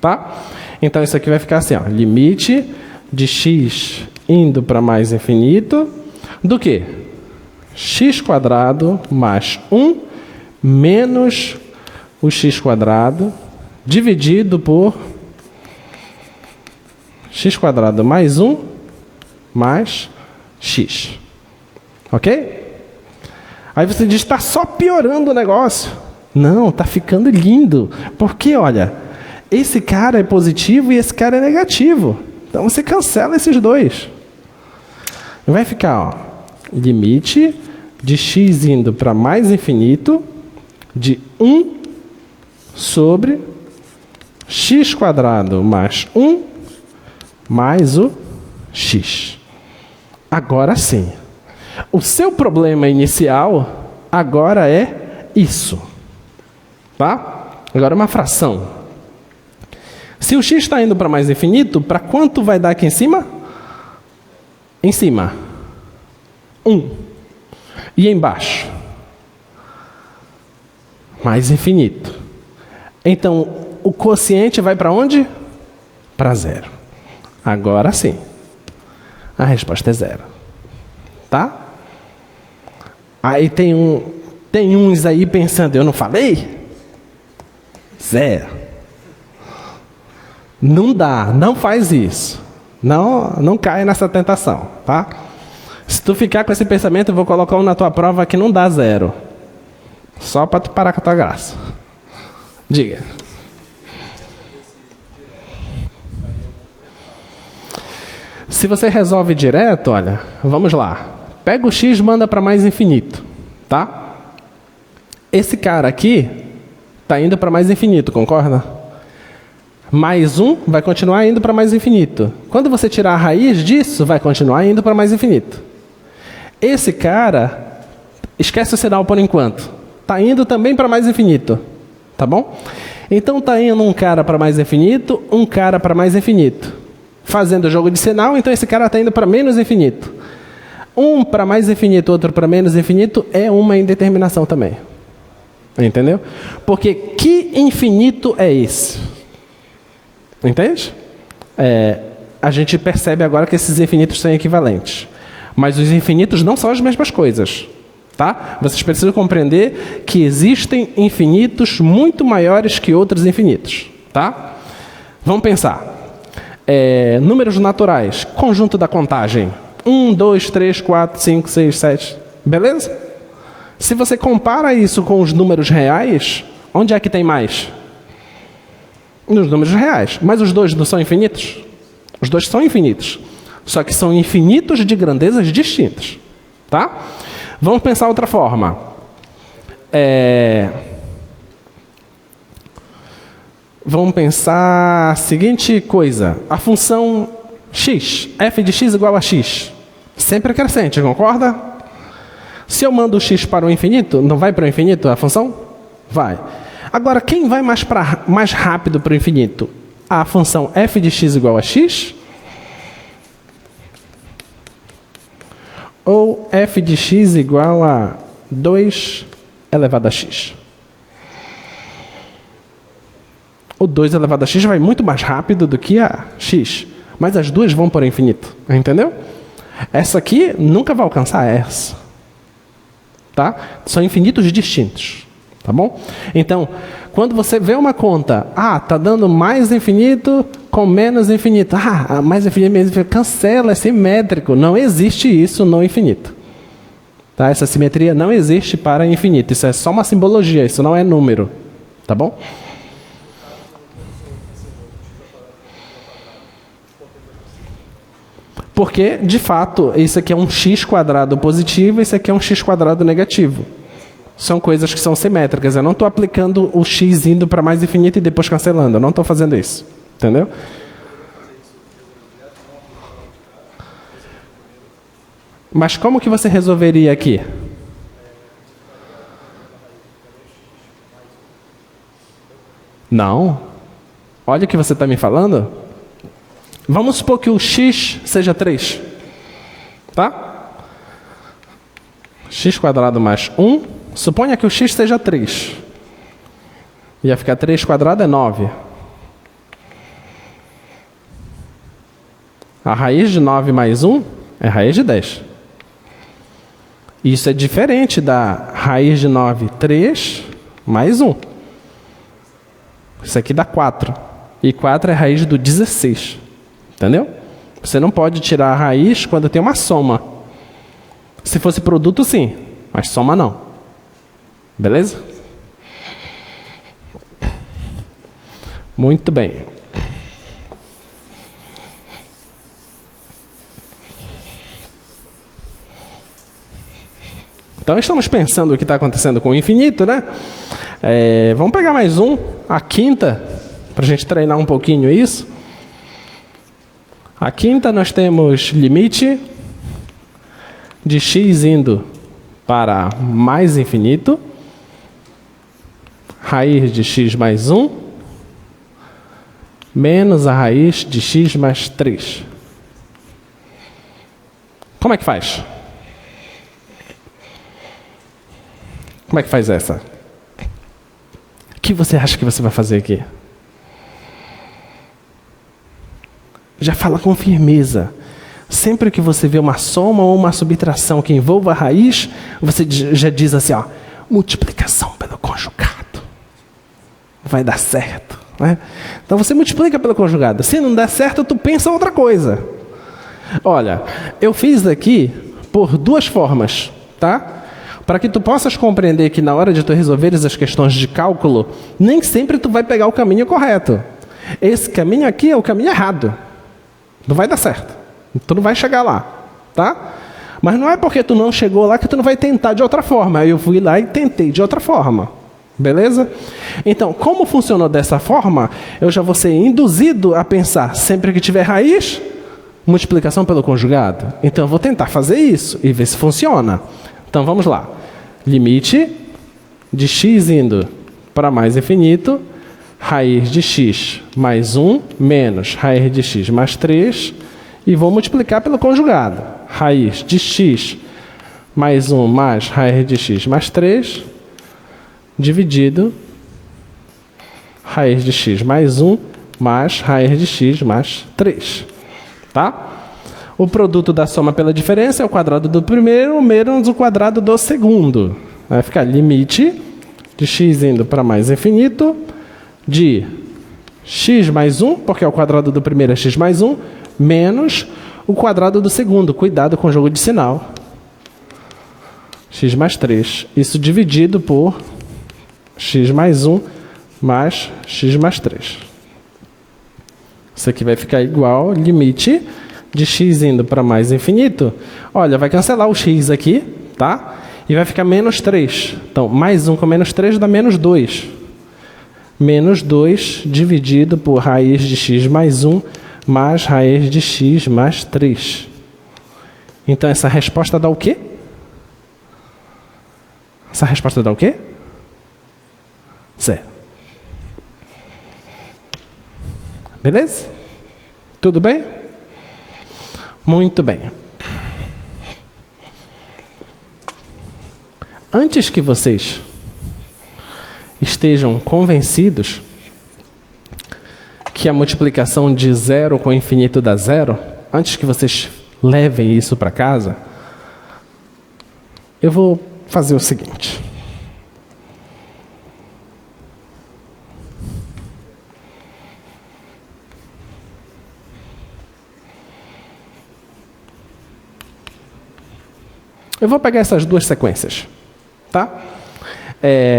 Tá? Então, isso aqui vai ficar assim, ó, limite de x indo para mais infinito do que? X quadrado mais 1 menos o x quadrado dividido por x quadrado mais 1 mais x. Ok? Aí você diz, está só piorando o negócio. Não, está ficando lindo. Porque, olha, esse cara é positivo e esse cara é negativo. Então você cancela esses dois. Vai ficar, ó, limite de x indo para mais infinito de 1 sobre x quadrado mais 1 mais o x. Agora sim. O seu problema inicial agora é isso. Tá? Agora é uma fração. Se o x está indo para mais infinito, para quanto vai dar aqui em cima? Em cima. 1. E embaixo? Mais infinito. Então, o quociente vai para onde? Para 0. Agora sim. A resposta é 0. Tá? Aí tem uns aí pensando, eu não falei? 0. Não dá, não faz isso. Não cai nessa tentação, tá? Se tu ficar com esse pensamento, eu vou colocar um na tua prova que não dá 0. Só para tu parar com a tua graça. Diga. Se você resolve direto, olha, vamos lá. Pega o x e manda para mais infinito, tá? Esse cara aqui está indo para mais infinito, concorda? Mais 1 vai continuar indo para mais infinito. Quando você tirar a raiz disso, vai continuar indo para mais infinito. Esse cara, esquece o sinal por enquanto, está indo também para mais infinito. Tá bom? Então está indo um cara para mais infinito, um cara para mais infinito. Fazendo o jogo de sinal, então esse cara está indo para menos infinito. Um para mais infinito, outro para menos infinito, é uma indeterminação também. Entendeu? Porque que infinito é esse? Entende? A gente percebe agora que esses infinitos são equivalentes. Mas os infinitos não são as mesmas coisas. Tá? Vocês precisam compreender que existem infinitos muito maiores que outros infinitos. Tá? Vamos pensar. Números naturais. Conjunto da contagem. 1, 2, 3, 4, 5, 6, 7. Beleza? Se você compara isso com os números reais, onde é que tem mais? Nos números reais. Mas os dois não são infinitos? Os dois são infinitos. Só que são infinitos de grandezas distintas. Tá? Vamos pensar outra forma. Vamos pensar a seguinte coisa. A função x, f de x igual a x. Sempre crescente, concorda? Se eu mando o x para o infinito, não vai para o infinito a função? Vai. Agora, quem vai mais rápido para o infinito? A função f de x igual a x? Ou f de x igual a 2 elevado a x? O 2 elevado a x vai muito mais rápido do que a x. Mas as duas vão para o infinito. Entendeu? Essa aqui nunca vai alcançar essa. tá? São infinitos distintos, tá bom? Então, quando você vê uma conta, tá dando mais infinito com menos infinito. Mais infinito, menos infinito. Cancela, é simétrico. Não existe isso no infinito. Tá? Essa simetria não existe para infinito. Isso é só uma simbologia, isso não é número. Tá bom? Porque, de fato, isso aqui é um x quadrado positivo e isso aqui é um x quadrado negativo. São coisas que são simétricas. Eu não estou aplicando o x indo para mais infinito e depois cancelando. Eu não estou fazendo isso. Entendeu? Mas como que você resolveria aqui? Não. Olha o que você está me falando. Vamos supor que o x seja 3. Tá? X quadrado mais 1. Suponha que o x seja 3. Ia ficar 3 quadrado é 9. A raiz de 9 mais 1 é raiz de 10. Isso é diferente da raiz de 9, 3 mais 1. Isso aqui dá 4. E 4 é raiz do 16. Entendeu? Você não pode tirar a raiz quando tem uma soma. Se fosse produto, sim. Mas soma não. Beleza? Muito bem. Então estamos pensando o que está acontecendo com o infinito, né? Vamos pegar mais um, a quinta, para a gente treinar um pouquinho isso. A quinta nós temos limite de x indo para mais infinito, raiz de x mais 1, menos a raiz de x mais 3. Como é que faz? Como é que faz essa? O que você acha que você vai fazer aqui? Já fala com firmeza. Sempre que você vê uma soma ou uma subtração que envolva a raiz, você já diz assim, multiplicação pelo conjugado. Vai dar certo, né? Então você multiplica pelo conjugado. Se não der certo, tu pensa outra coisa. Olha, eu fiz aqui por duas formas, tá? Para que tu possas compreender que na hora de tu resolveres as questões de cálculo, nem sempre tu vai pegar o caminho correto. Esse caminho aqui é o caminho errado. Não vai dar certo. Tu não vai chegar lá, tá? Mas não é porque tu não chegou lá que tu não vai tentar de outra forma. Eu fui lá e tentei de outra forma. Beleza? Então, como funcionou dessa forma, eu já vou ser induzido a pensar, sempre que tiver raiz, multiplicação pelo conjugado. Então, eu vou tentar fazer isso e ver se funciona. Então, vamos lá. Limite de x indo para mais infinito, raiz de x mais 1, menos raiz de x mais 3, e vou multiplicar pelo conjugado. Raiz de x mais 1 mais raiz de x mais 3, dividido raiz de x mais 1 mais raiz de x mais 3. Tá? O produto da soma pela diferença é o quadrado do primeiro menos o quadrado do segundo. Vai ficar limite de x indo para mais infinito de x mais 1, porque o quadrado do primeiro é x mais 1, menos o quadrado do segundo. Cuidado com o jogo de sinal. X mais 3. Isso dividido por x mais 1 mais x mais 3. Isso aqui vai ficar igual limite de x indo para mais infinito. Olha, vai cancelar o x aqui, tá? E vai ficar menos 3. Então, mais 1 com menos 3 dá menos 2. Menos 2 dividido por raiz de x mais 1 mais raiz de x mais 3. Então, essa resposta dá o quê? Essa resposta dá o quê? Zero. Beleza? Tudo bem? Muito bem. Antes que vocês estejam convencidos que a multiplicação de zero com infinito dá zero, antes que vocês levem isso para casa, eu vou fazer o seguinte. Eu vou pegar essas duas sequências, tá?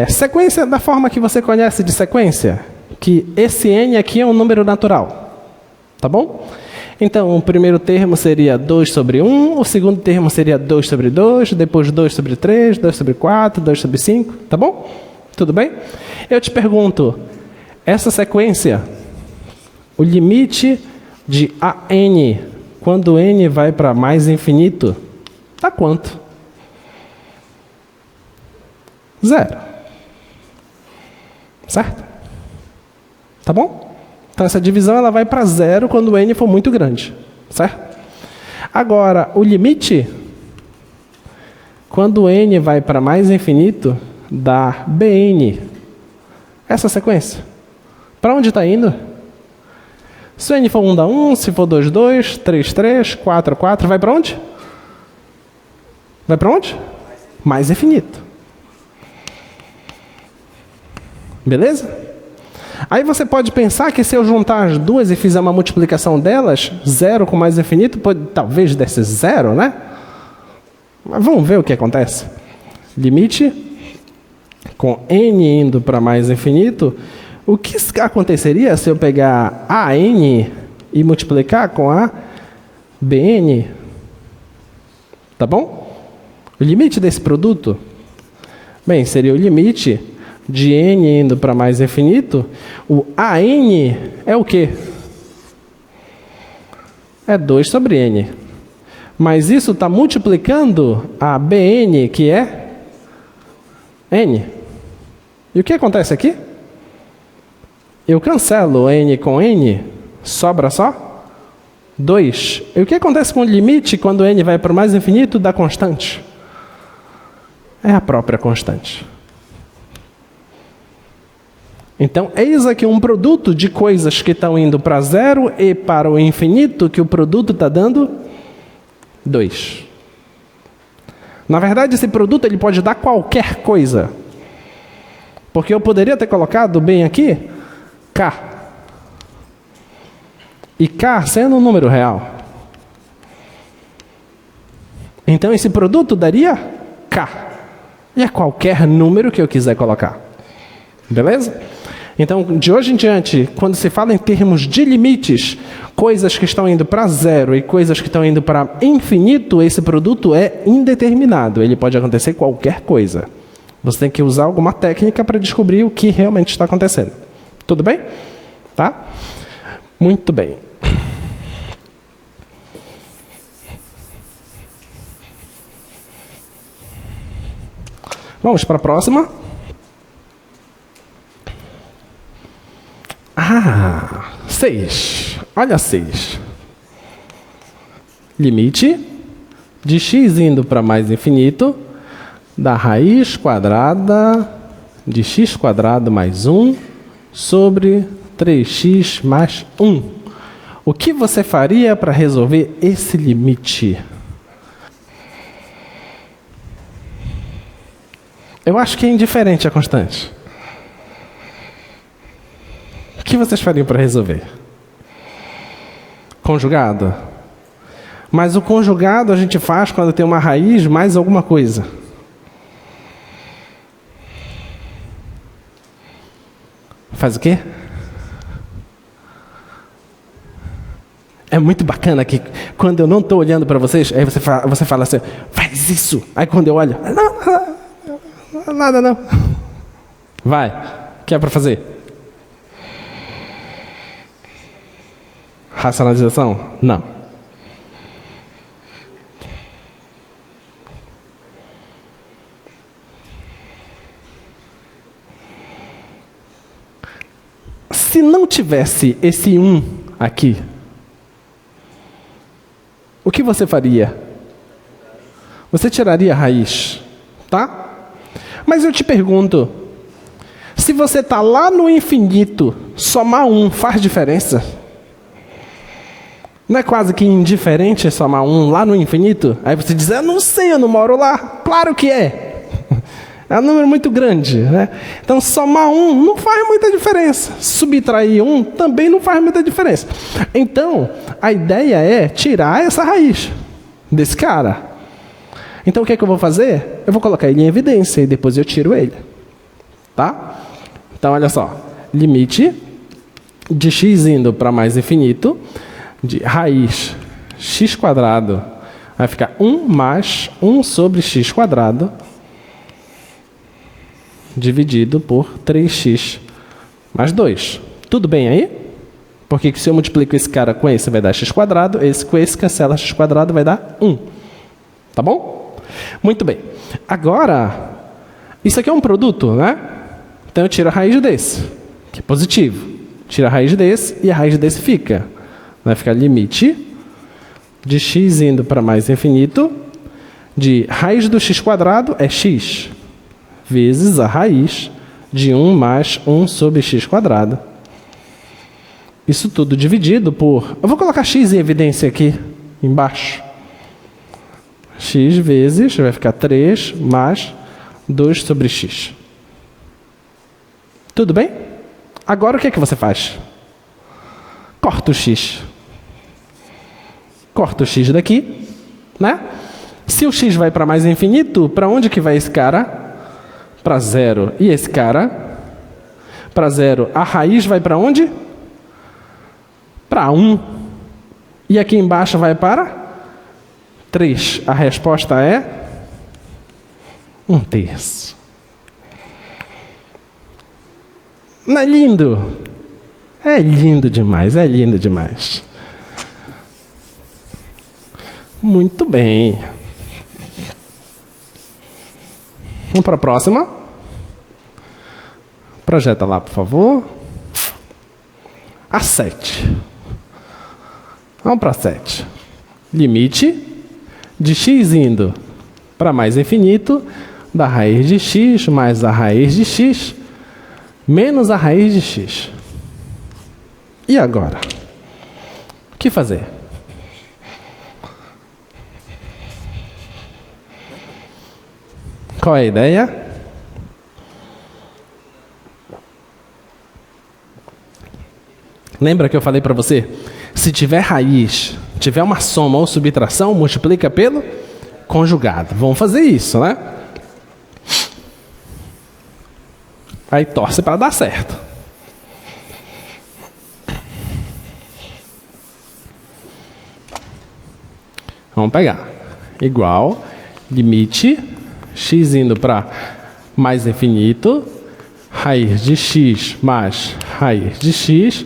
Sequência da forma que você conhece de sequência, que esse n aqui é um número natural, tá bom? Então, o primeiro termo seria 2 sobre 1, o segundo termo seria 2 sobre 2, depois 2 sobre 3, 2 sobre 4, 2 sobre 5, tá bom? Tudo bem? Eu te pergunto, essa sequência, o limite de AN, quando n vai para mais infinito, dá quanto? 0. Certo? Tá bom? Então, essa divisão ela vai para 0 quando o n for muito grande. Certo? Agora, o limite, quando o n vai para mais infinito, dá Bn. Essa sequência. Para onde está indo? Se o n for 1, dá 1. Se for 2, 2. 3, 3. 4, 4. Vai para onde? Vai para onde? Mais infinito. Beleza? Aí você pode pensar que se eu juntar as duas e fizer uma multiplicação delas, 0 com mais infinito, talvez desse 0, né? Mas vamos ver o que acontece. Limite com n indo para mais infinito. O que aconteceria se eu pegar AN e multiplicar com a BN? Tá bom? O limite desse produto? Bem, seria o limite de n indo para mais infinito. O AN é o quê? É 2 sobre n. Mas isso está multiplicando a Bn, que é n. E o que acontece aqui? Eu cancelo n com n, sobra só 2. E o que acontece com o limite quando n vai para o mais infinito da constante? É a própria constante. Então, eis aqui um produto de coisas que estão indo para 0 e para o infinito, que o produto está dando 2. Na verdade, esse produto ele pode dar qualquer coisa. Porque eu poderia ter colocado bem aqui K. E K sendo um número real. Então, esse produto daria K. E é qualquer número que eu quiser colocar. Beleza? Então, de hoje em diante, quando se fala em termos de limites, coisas que estão indo para 0 e coisas que estão indo para infinito, esse produto é indeterminado. Ele pode acontecer qualquer coisa. Você tem que usar alguma técnica para descobrir o que realmente está acontecendo. Tudo bem? Tá? Muito bem. Vamos para a próxima. 6. Olha 6. Limite de x indo para mais infinito da raiz quadrada de x quadrado mais 1 sobre 3x mais 1. O que você faria para resolver esse limite? Eu acho que é indiferente a constante. O que vocês fariam para resolver? Conjugado? Mas o conjugado a gente faz quando tem uma raiz mais alguma coisa. Faz o quê? É muito bacana que quando eu não estou olhando para vocês, aí você fala assim, faz isso. Aí quando eu olho, não, nada não. Vai, o que é para fazer? Racionalização? Não. Se não tivesse esse 1 aqui, o que você faria? Você tiraria a raiz, tá? Mas eu te pergunto, se você está lá no infinito, somar 1 faz diferença? Não é quase que indiferente somar 1 lá no infinito? Aí você diz, eu não sei, eu não moro lá. Claro que é. É um número muito grande, né? Então, somar 1 não faz muita diferença. Subtrair 1 também não faz muita diferença. Então, a ideia é tirar essa raiz desse cara. Então, o que é que eu vou fazer? Eu vou colocar ele em evidência e depois eu tiro ele. Tá? Então, olha só. Limite de x indo para mais infinito de raiz x² vai ficar 1 mais 1 sobre x² dividido por 3x mais 2. Tudo bem aí? Porque se eu multiplico esse cara com esse, vai dar x², esse com esse cancela x², vai dar 1. Tá bom? Muito bem. Agora, isso aqui é um produto, né? Então eu tiro a raiz desse, que é positivo. Tiro a raiz desse e a raiz desse fica. Vai ficar limite de x indo para mais infinito de raiz do x² é x vezes a raiz de 1 mais 1 sobre x². Isso tudo dividido por... Eu vou colocar x em evidência aqui embaixo. X vezes, vai ficar 3 mais 2 sobre x. Tudo bem? Agora o que é que você faz? Corta o x. Corta o x daqui, né? Se o x vai para mais infinito, para onde que vai esse cara? Para 0. E esse cara? Para 0. A raiz vai para onde? Para 1. E aqui embaixo vai para 3. A resposta é 1/3. Não é lindo? É lindo demais, é lindo demais. Muito bem. Vamos para a próxima. Projeta lá, por favor. A 7. Vamos para a 7. Limite de x indo para mais infinito da raiz de x mais a raiz de x menos a raiz de x. E agora? O que fazer? Qual é a ideia? Lembra que eu falei para você? Se tiver raiz, tiver uma soma ou subtração, multiplica pelo conjugado. Vamos fazer isso, né? Aí torce para dar certo. Vamos pegar. Igual, limite, x indo para mais infinito, raiz de x mais raiz de x,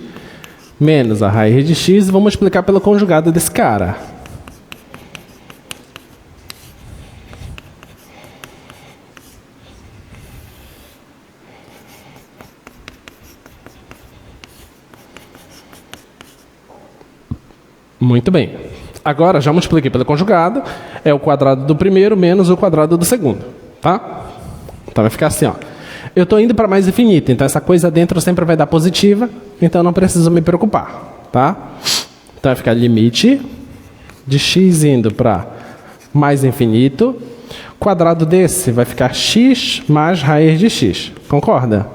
menos a raiz de x, e vamos multiplicar pelo conjugado desse cara. Muito bem. Agora, já multipliquei pelo conjugado, é o quadrado do primeiro menos o quadrado do segundo, tá? Então vai ficar assim, ó. Eu estou indo para mais infinito, então essa coisa dentro sempre vai dar positiva, então não preciso me preocupar, tá? Então vai ficar limite de x indo para mais infinito, quadrado desse vai ficar x mais raiz de x, concorda?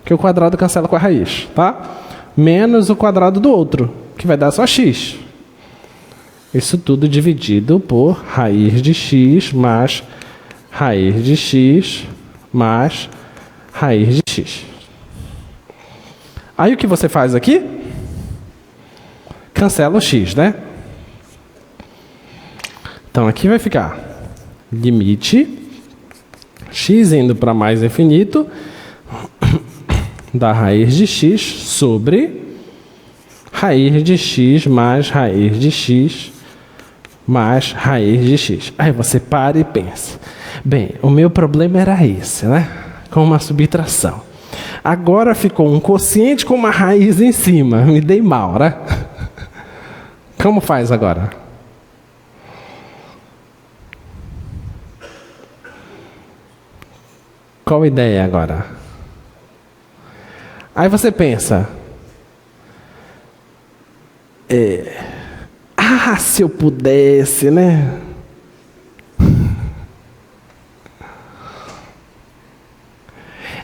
Que o quadrado cancela com a raiz, tá? Menos o quadrado do outro, que vai dar só x. Isso tudo dividido por raiz de x mais raiz de x mais raiz de x. Aí o que você faz aqui? Cancela o x, né? Então aqui vai ficar limite x indo para mais infinito da raiz de x sobre raiz de x mais raiz de x mais raiz de x. Aí você para e pensa. Bem, o meu problema era esse, né? Com uma subtração. Agora ficou um quociente com uma raiz em cima. Me dei mal, né? Como faz agora? Qual a ideia agora? Aí você pensa... se eu pudesse, né?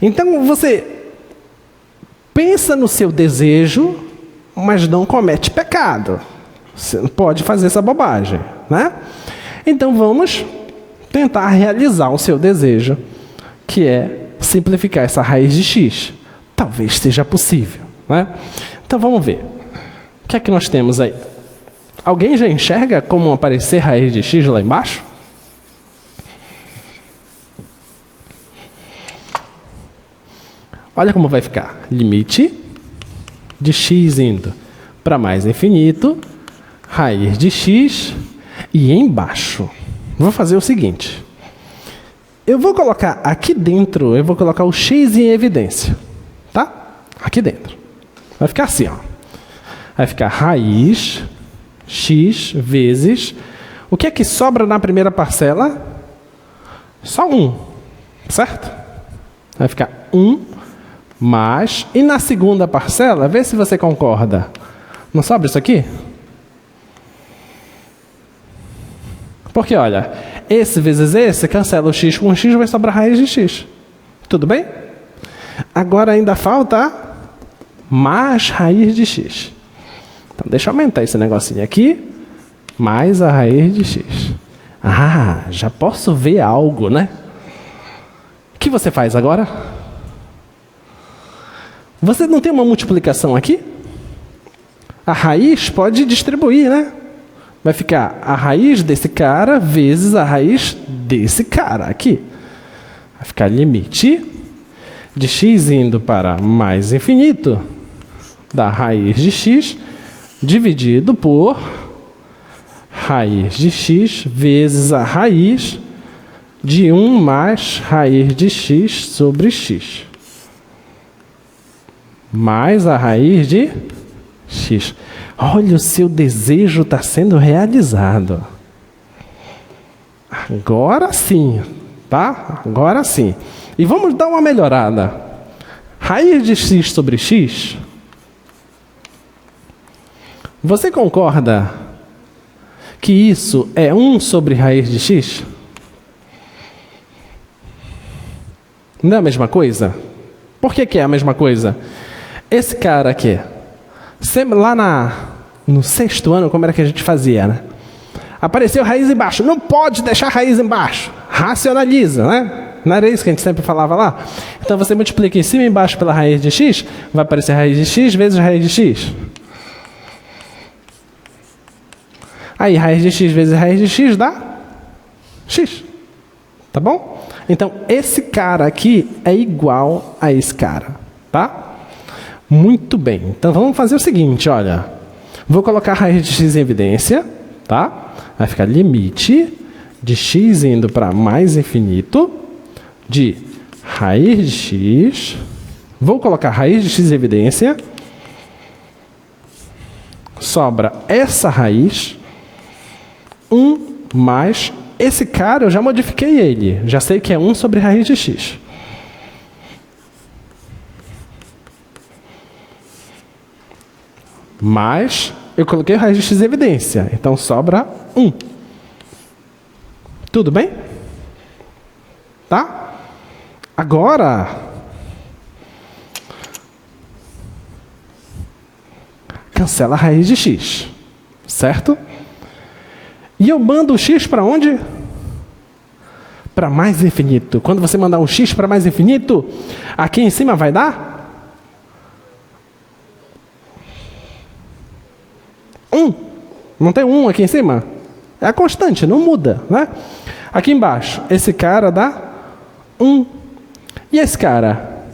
Então você pensa no seu desejo, mas não comete pecado. Você não pode fazer essa bobagem, né? Então vamos tentar realizar o seu desejo, que é simplificar essa raiz de x. Talvez seja possível, né? Então vamos ver. O que é que nós temos aí? Alguém já enxerga como aparecer raiz de x lá embaixo? Olha como vai ficar. Limite de x indo para mais infinito, raiz de x, e embaixo vou fazer o seguinte. Eu vou colocar aqui dentro, eu vou colocar o x em evidência. Tá? Aqui dentro. Vai ficar assim, ó. Vai ficar raiz x vezes... O que é que sobra na primeira parcela? Só 1. Certo? Vai ficar 1 mais... E na segunda parcela, vê se você concorda. Não sobra isso aqui? Porque, olha, esse vezes esse, cancela o x com x, vai sobrar raiz de x. Tudo bem? Agora ainda falta mais raiz de x. Então, deixa eu aumentar esse negocinho aqui. Mais a raiz de x. Ah, já posso ver algo, né? O que você faz agora? Você não tem uma multiplicação aqui? A raiz pode distribuir, né? Vai ficar a raiz desse cara vezes a raiz desse cara aqui. Vai ficar limite de x indo para mais infinito da raiz de x dividido por raiz de x vezes a raiz de 1 mais raiz de x sobre x. Mais a raiz de x. Olha, o seu desejo está sendo realizado. Agora sim, tá? Agora sim. E vamos dar uma melhorada. Raiz de x sobre x. Você concorda que isso é 1 sobre raiz de x? Não é a mesma coisa? Por que é a mesma coisa? Esse cara aqui, lá no 6º ano, como era que a gente fazia, né? Apareceu raiz embaixo. Não pode deixar raiz embaixo. Racionaliza, né? Não era isso que a gente sempre falava lá? Então você multiplica em cima e embaixo pela raiz de x, vai aparecer raiz de x vezes raiz de x. Aí, raiz de x vezes raiz de x dá x. Tá bom? Então, esse cara aqui é igual a esse cara. Tá? Muito bem. Então, vamos fazer o seguinte, olha. Vou colocar a raiz de x em evidência. Tá? Vai ficar limite de x indo para mais infinito de raiz de x. Vou colocar raiz de x em evidência. Sobra essa raiz. 1 mais esse cara, eu já modifiquei ele. Já sei que é 1 sobre raiz de x. Mais, eu coloquei raiz de x em evidência. Então sobra 1. Tudo bem? Tá? Agora, cancela a raiz de x. Certo? E eu mando o x para onde? Para mais infinito. Quando você mandar um x para mais infinito, aqui em cima vai dar 1. Não tem 1 aqui em cima? É a constante, não muda, né? Aqui embaixo, esse cara dá 1. E esse cara?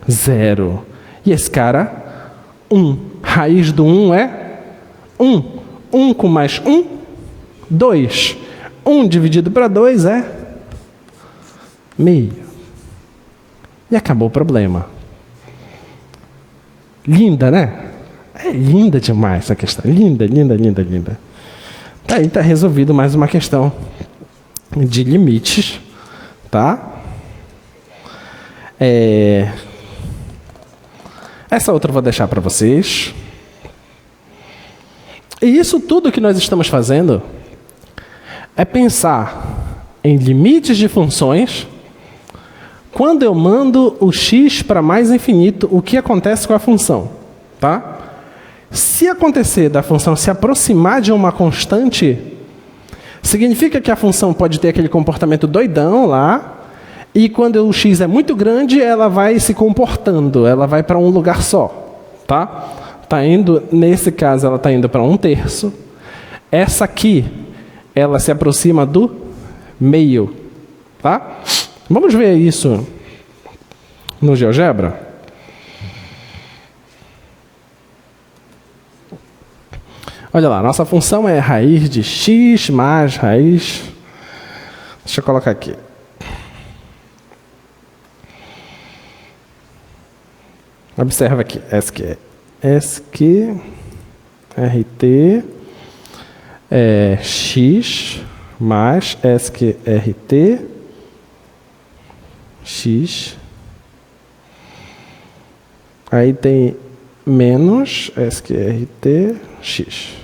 0. E esse cara? 1. Raiz do 1 é 1. 1 com mais 1? 2. 1 dividido para 2 é meio. E acabou o problema. Linda, né? É linda demais essa questão. Linda, linda, linda, linda. Aí está resolvido mais uma questão de limites. Tá? Essa outra eu vou deixar para vocês. E isso tudo que nós estamos fazendo é pensar em limites de funções Quando eu mando o x para mais infinito, o que acontece com a função? Tá? Se acontecer da função se aproximar de uma constante, significa que a função pode ter aquele comportamento doidão lá, e quando o x é muito grande, ela vai se comportando, ela vai para um lugar só. Tá? Nesse caso, ela está indo para 1/3. Essa aqui, ela se aproxima do meio. Tá? Vamos ver isso no GeoGebra? Olha lá, nossa função é raiz de x mais raiz... Deixa eu colocar aqui. Observa aqui, SQRT é x mais SQRT x. Aí tem menos SQRT x.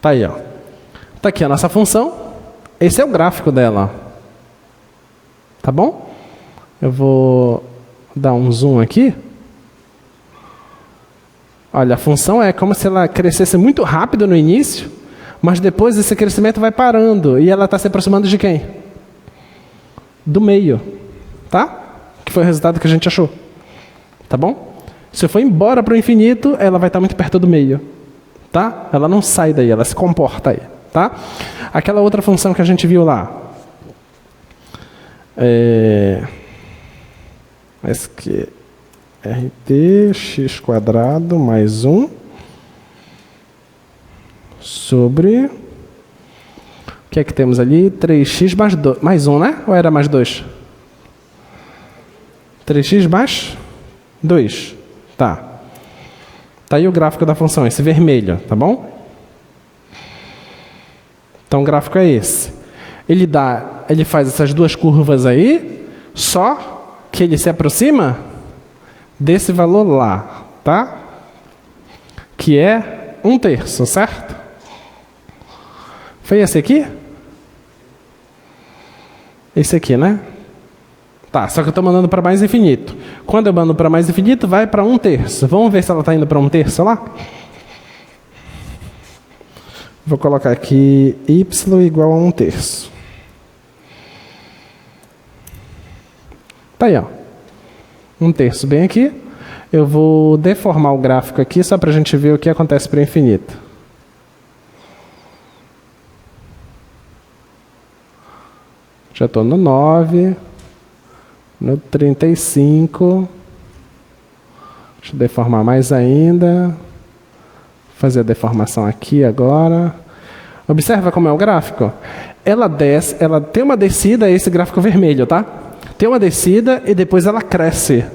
Tá aí, ó. Tá aqui a nossa função. Esse é o gráfico dela. Tá bom? Eu vou dar um zoom aqui. Olha, a função é como se ela crescesse muito rápido no início, mas depois esse crescimento vai parando. E ela está se aproximando de quem? Do meio. Tá? Que foi o resultado que a gente achou. Tá bom? Se eu for embora para o infinito, ela vai estar muito perto do meio. Tá? Ela não sai daí, ela se comporta aí. Tá? Aquela outra função que a gente viu lá. SQRT x² mais 1 sobre... O que é que temos ali? 3x mais 1, né? Ou era mais 2? 3x mais 2. Tá. Tá aí o gráfico da função, esse vermelho, tá bom? Então o gráfico é esse. Ele faz essas duas curvas aí, só que ele se aproxima desse valor lá, tá? Que é 1/3, certo? Foi esse aqui? Esse aqui, né? Tá, só que eu estou mandando para mais infinito. Quando eu mando para mais infinito, vai para 1/3. Vamos ver se ela está indo para 1/3 lá? Vou colocar aqui y igual a 1/3. Tá aí, ó. 1/3 bem aqui. Eu vou deformar o gráfico aqui só para a gente ver o que acontece para o infinito. Já estou no 9, no 35. Deixa eu deformar mais ainda. Fazer a deformação aqui agora. Observa como é o gráfico. Ela desce, ela tem uma descida, esse gráfico vermelho, tá? Tem uma descida e depois ela cresce.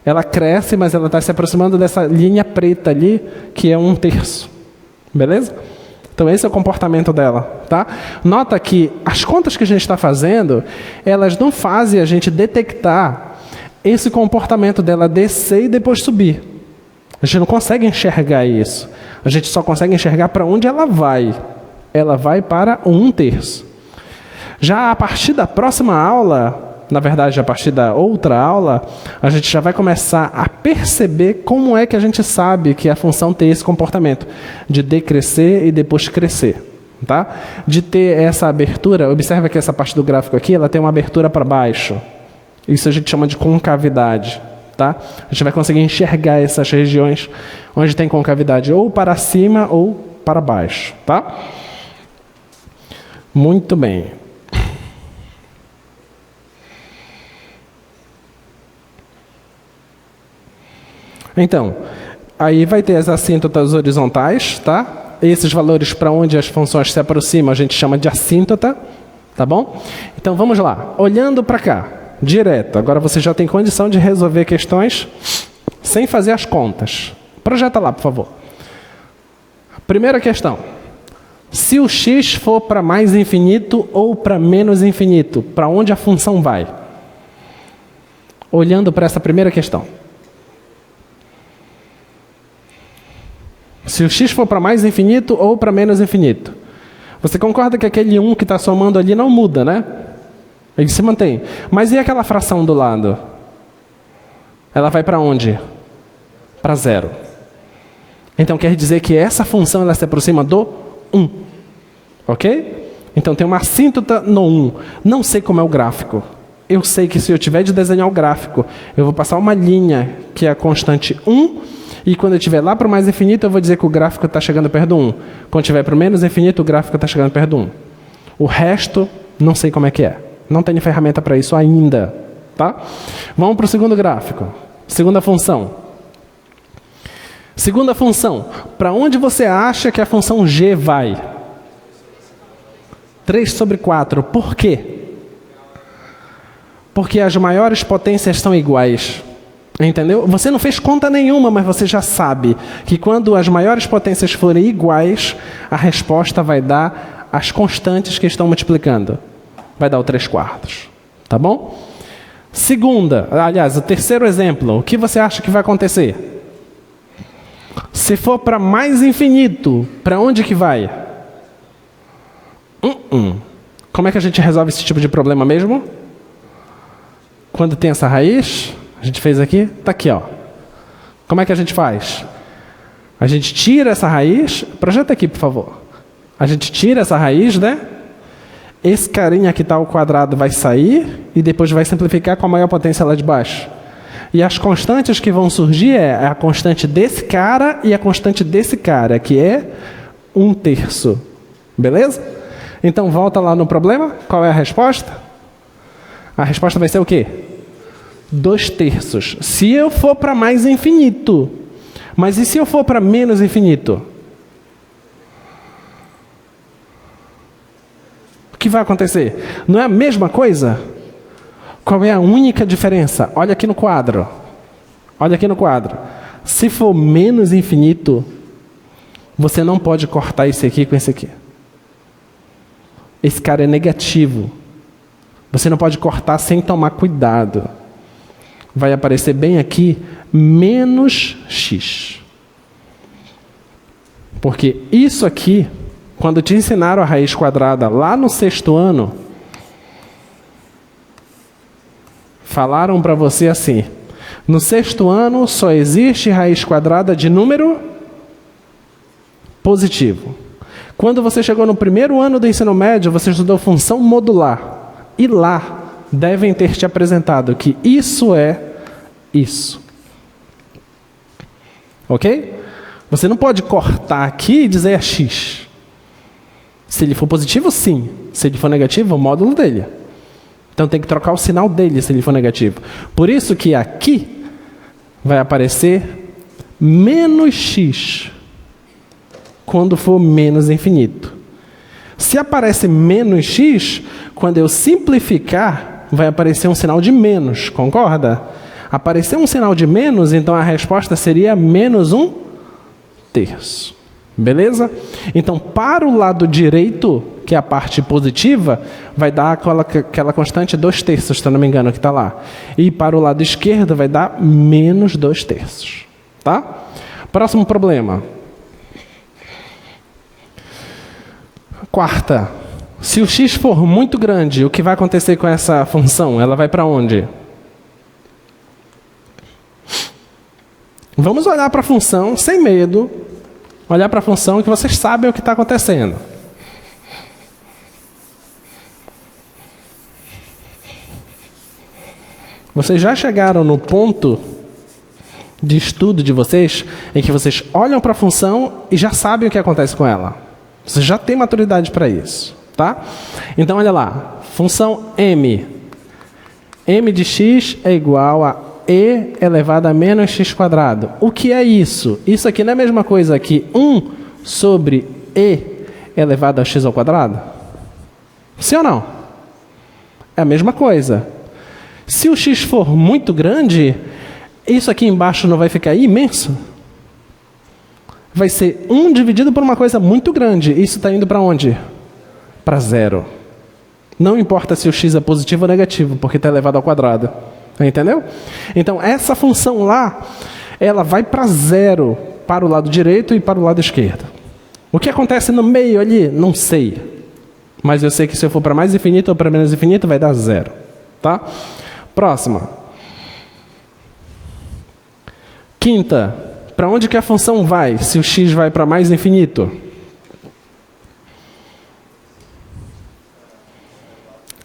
Ela cresce, mas ela está se aproximando dessa linha preta ali, que é 1/3. Beleza? Então esse é o comportamento dela, tá? Nota que as contas que a gente está fazendo, elas não fazem a gente detectar esse comportamento dela descer e depois subir. A gente não consegue enxergar isso. A gente só consegue enxergar para onde ela vai. Ela vai para 1/3. Já a partir da próxima aula, na verdade, a partir da outra aula, a gente já vai começar a perceber como é que a gente sabe que a função tem esse comportamento de decrescer e depois crescer. Tá? De ter essa abertura, observa que essa parte do gráfico aqui, ela tem uma abertura para baixo. Isso a gente chama de concavidade. Tá? A gente vai conseguir enxergar essas regiões onde tem concavidade ou para cima ou para baixo. Tá? Muito bem. Então, aí vai ter as assíntotas horizontais, tá? Esses valores para onde as funções se aproximam a gente chama de assíntota, tá bom? Então vamos lá, olhando para cá, direto. Agora você já tem condição de resolver questões sem fazer as contas. Projeta lá, por favor. Primeira questão. Se o x for para mais infinito ou para menos infinito, para onde a função vai? Olhando para essa primeira questão. Se o x for para mais infinito ou para menos infinito. Você concorda que aquele 1 que está somando ali não muda, né? Ele se mantém. Mas e aquela fração do lado? Ela vai para onde? Para 0. Então quer dizer que essa função ela se aproxima do 1. Ok? Então tem uma assíntota no 1. Não sei como é o gráfico. Eu sei que se eu tiver de desenhar o gráfico, eu vou passar uma linha que é a constante 1, e quando eu estiver lá para o mais infinito, eu vou dizer que o gráfico está chegando perto do 1. Quando estiver para o menos infinito, o gráfico está chegando perto do 1. O resto, não sei como é que é. Não tenho ferramenta para isso ainda. Tá? Vamos para o segundo gráfico. Segunda função. Segunda função. Para onde você acha que a função g vai? 3/4. Por quê? Porque as maiores potências são iguais. Entendeu? Você não fez conta nenhuma, mas você já sabe que quando as maiores potências forem iguais, a resposta vai dar as constantes que estão multiplicando. Vai dar o 3/4. Tá bom? Segunda, aliás, o terceiro exemplo. O que você acha que vai acontecer? Se for para mais infinito, para onde que vai? Como é que a gente resolve esse tipo de problema mesmo? Quando tem essa raiz, a gente fez aqui, está aqui, ó. Como é que a gente faz? A gente tira essa raiz, projeta aqui, por favor. A gente tira essa raiz, né? Esse carinha que está ao quadrado vai sair e depois vai simplificar com a maior potência lá de baixo. E as constantes que vão surgir é a constante desse cara e a constante desse cara, que é 1/3. Beleza? Então volta lá no problema. Qual é a resposta? A resposta vai ser o quê? 2/3. Se eu for para mais infinito. Mas e se eu for para menos infinito? O que vai acontecer? Não é a mesma coisa? Qual é a única diferença? Olha aqui no quadro. Olha aqui no quadro. Se for menos infinito, você não pode cortar esse aqui com esse aqui. Esse cara é negativo. Você não pode cortar sem tomar cuidado. Vai aparecer bem aqui, menos x. Porque isso aqui, quando te ensinaram a raiz quadrada lá no 6º ano, falaram para você assim: no 6º ano só existe raiz quadrada de número positivo. Quando você chegou no 1º ano do ensino médio, você estudou função modular. E lá devem ter te apresentado que isso é isso. Ok? Você não pode cortar aqui e dizer é x. Se ele for positivo, sim. Se ele for negativo, o módulo dele. Então tem que trocar o sinal dele se ele for negativo. Por isso que aqui vai aparecer menos x quando for menos infinito. Se aparece menos x, quando eu simplificar, vai aparecer um sinal de menos, concorda? Aparecer um sinal de menos, então a resposta seria menos 1/3. Beleza? Então, para o lado direito, que é a parte positiva, vai dar aquela constante 2/3, se eu não me engano, que está lá. E para o lado esquerdo, vai dar menos 2/3. Tá? Próximo problema. Quarta. Se o x for muito grande, o que vai acontecer com essa função? Ela vai para onde? Vamos olhar para a função sem medo. Olhar para a função que vocês sabem o que está acontecendo. Vocês já chegaram no ponto de estudo de vocês em que vocês olham para a função e já sabem o que acontece com ela. Vocês já têm maturidade para isso, tá? Então, olha lá. Função m. M de x é igual a e elevado a menos x². O que é isso? Isso aqui não é a mesma coisa que 1 sobre e elevado a x²? Sim ou não? É a mesma coisa. Se o x for muito grande, isso aqui embaixo não vai ficar imenso? Vai ser 1 dividido por uma coisa muito grande. Isso está indo para onde? Para 0. Não importa se o x é positivo ou negativo, porque está elevado ao quadrado. Entendeu? Então, essa função lá, ela vai para 0, para o lado direito e para o lado esquerdo. O que acontece no meio ali? Não sei. Mas eu sei que se eu for para mais infinito ou para menos infinito, vai dar 0. Tá? Próxima. Quinta. Para onde que a função vai se o x vai para mais infinito?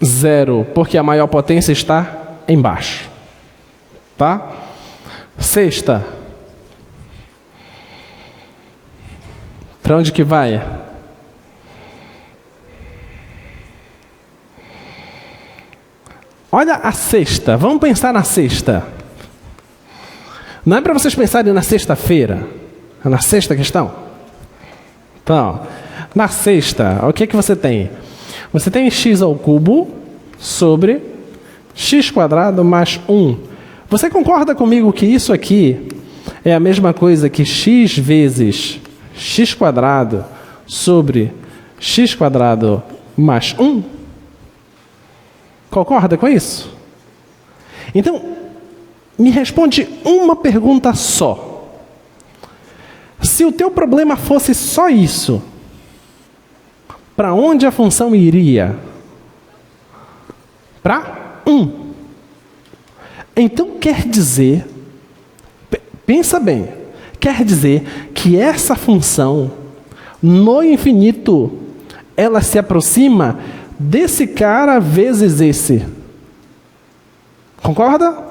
0, porque a maior potência está embaixo. Tá? Sexta. Para onde que vai? Olha a sexta. Vamos pensar na sexta. Não é para vocês pensarem na sexta-feira. É na sexta questão. Então, na sexta, o que que você tem? Você tem x ao cubo sobre x quadrado mais 1. Você concorda comigo que isso aqui é a mesma coisa que x vezes x quadrado sobre x quadrado mais 1? Concorda com isso? Então, me responde uma pergunta só. Se o teu problema fosse só isso, para onde a função iria? Para 1. Então quer dizer, pensa bem, quer dizer que essa função, no infinito, ela se aproxima desse cara vezes esse. Concorda?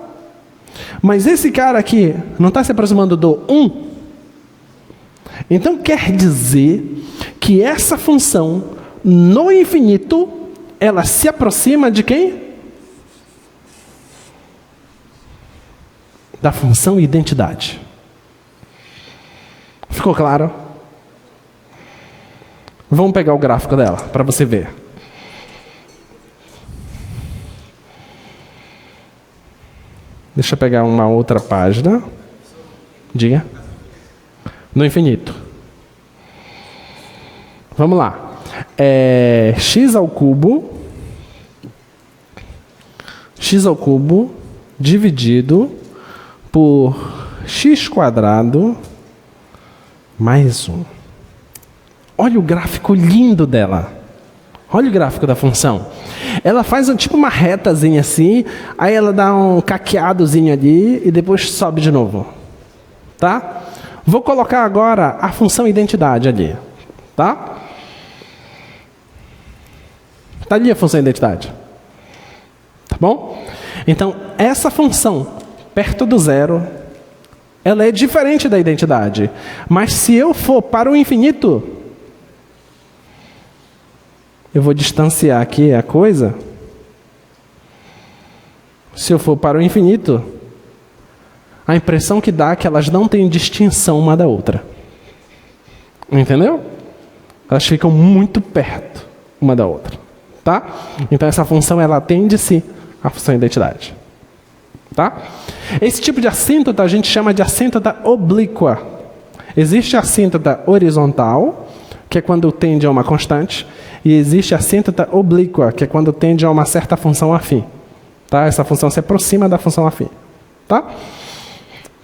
Mas esse cara aqui não está se aproximando do 1. Então quer dizer que essa função, no infinito, ela se aproxima de quem? Da função identidade. Ficou claro? Vamos pegar o gráfico dela para você ver. Deixa eu pegar uma outra página. Diga. No infinito. Vamos lá. X ao cubo dividido por x quadrado mais 1. Olha o gráfico lindo dela. Olha o gráfico da função. Ela faz tipo uma retazinha assim, aí ela dá um caqueadozinho ali e depois sobe de novo. Tá? Vou colocar agora a função identidade ali. Tá? Tá ali a função identidade. Tá bom? Então, essa função, perto do 0, ela é diferente da identidade. Mas se eu for para o infinito, eu vou distanciar aqui a coisa. Se eu for para o infinito, a impressão que dá é que elas não têm distinção uma da outra. Entendeu? Elas ficam muito perto uma da outra. Tá? Então essa função ela atende-se à função identidade. Tá? Esse tipo de assíntota a gente chama de assíntota oblíqua. Existe a assíntota horizontal, que é quando tende a uma constante, e existe a assíntota oblíqua, que é quando tende a uma certa função afim. Tá? Essa função se aproxima da função afim. Tá?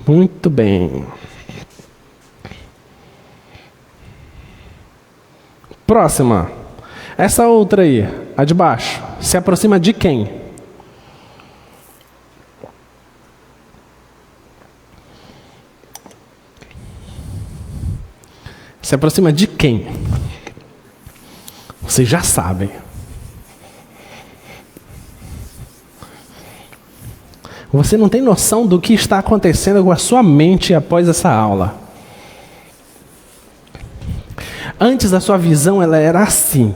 Muito bem. Próxima. Essa outra aí, a de baixo, se aproxima de quem? Se aproxima de quem? Vocês já sabem. Você não tem noção do que está acontecendo com a sua mente após essa aula. Antes a sua visão ela era assim.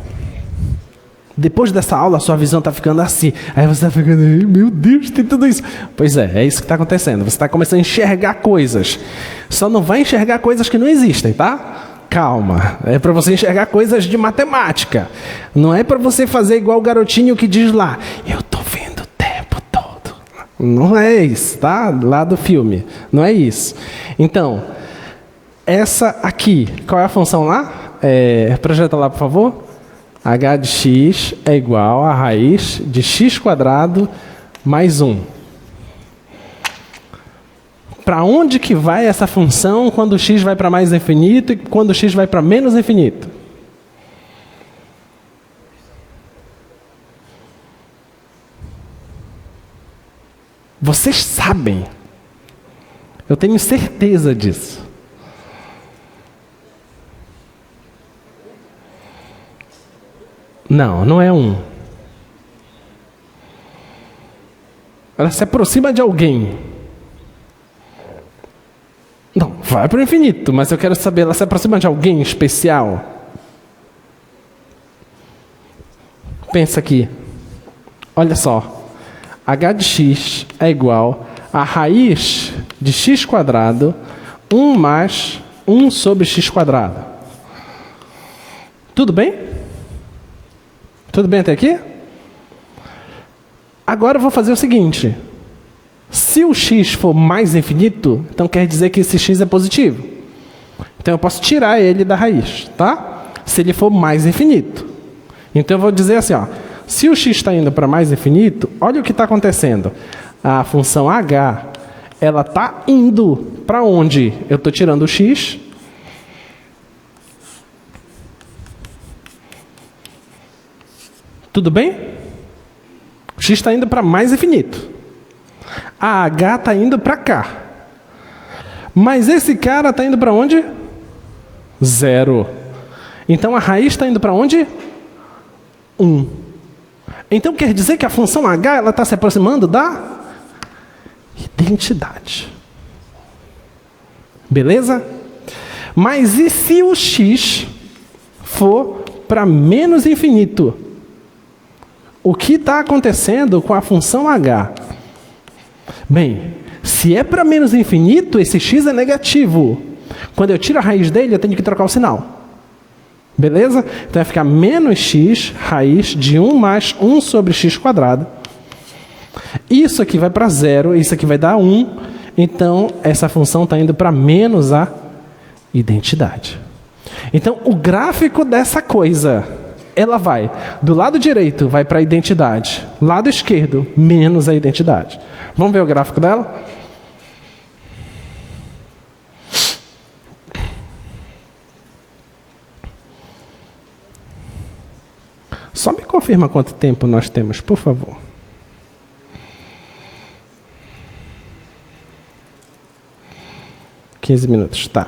Depois dessa aula a sua visão está ficando assim. Aí você está ficando, meu Deus, tem tudo isso. Pois é isso que está acontecendo. Você está começando a enxergar coisas. Só não vai enxergar coisas que não existem, tá? Calma. É para você enxergar coisas de matemática. Não é para você fazer igual o garotinho que diz lá, eu estou vendo o tempo todo. Não é isso, tá? Lá do filme. Não é isso. Então, essa aqui, qual é a função lá? Projeta lá, por favor. H de x é igual a raiz de x quadrado mais 1. Para onde que vai essa função quando x vai para mais infinito e quando x vai para menos infinito? Vocês sabem. Eu tenho certeza disso. Não, não é 1. Ela se aproxima de alguém. Não, vai para o infinito, mas eu quero saber, ela se aproxima de alguém especial? Pensa aqui. Olha só. H de x é igual a raiz de x quadrado 1 mais 1 sobre x quadrado. Tudo bem? Tudo bem até aqui? Agora eu vou fazer o seguinte. Se o x for mais infinito, então quer dizer que esse x é positivo. Então eu posso tirar ele da raiz, tá? Se ele for mais infinito. Então eu vou dizer assim, ó. Se o x está indo para mais infinito, olha o que está acontecendo. A função h, ela está indo para onde? Eu estou tirando o x. Tudo bem? O x está indo para mais infinito. A h está indo para cá. Mas esse cara está indo para onde? 0. Então a raiz está indo para onde? 1. Então quer dizer que a função h ela está se aproximando da identidade. Beleza? Mas e se o x for para menos infinito? O que está acontecendo com a função h? Bem, se é para menos infinito, esse x é negativo. Quando eu tiro a raiz dele, eu tenho que trocar o sinal. Beleza? Então vai ficar menos x, raiz de 1 mais 1 sobre x quadrado. Isso aqui vai para 0, isso aqui vai dar 1. Então, essa função está indo para menos a identidade. Então, o gráfico dessa coisa, ela vai do lado direito, vai para a identidade. Lado esquerdo, menos a identidade. Vamos ver o gráfico dela? Só me confirma quanto tempo nós temos, por favor. $15 minutos, tá.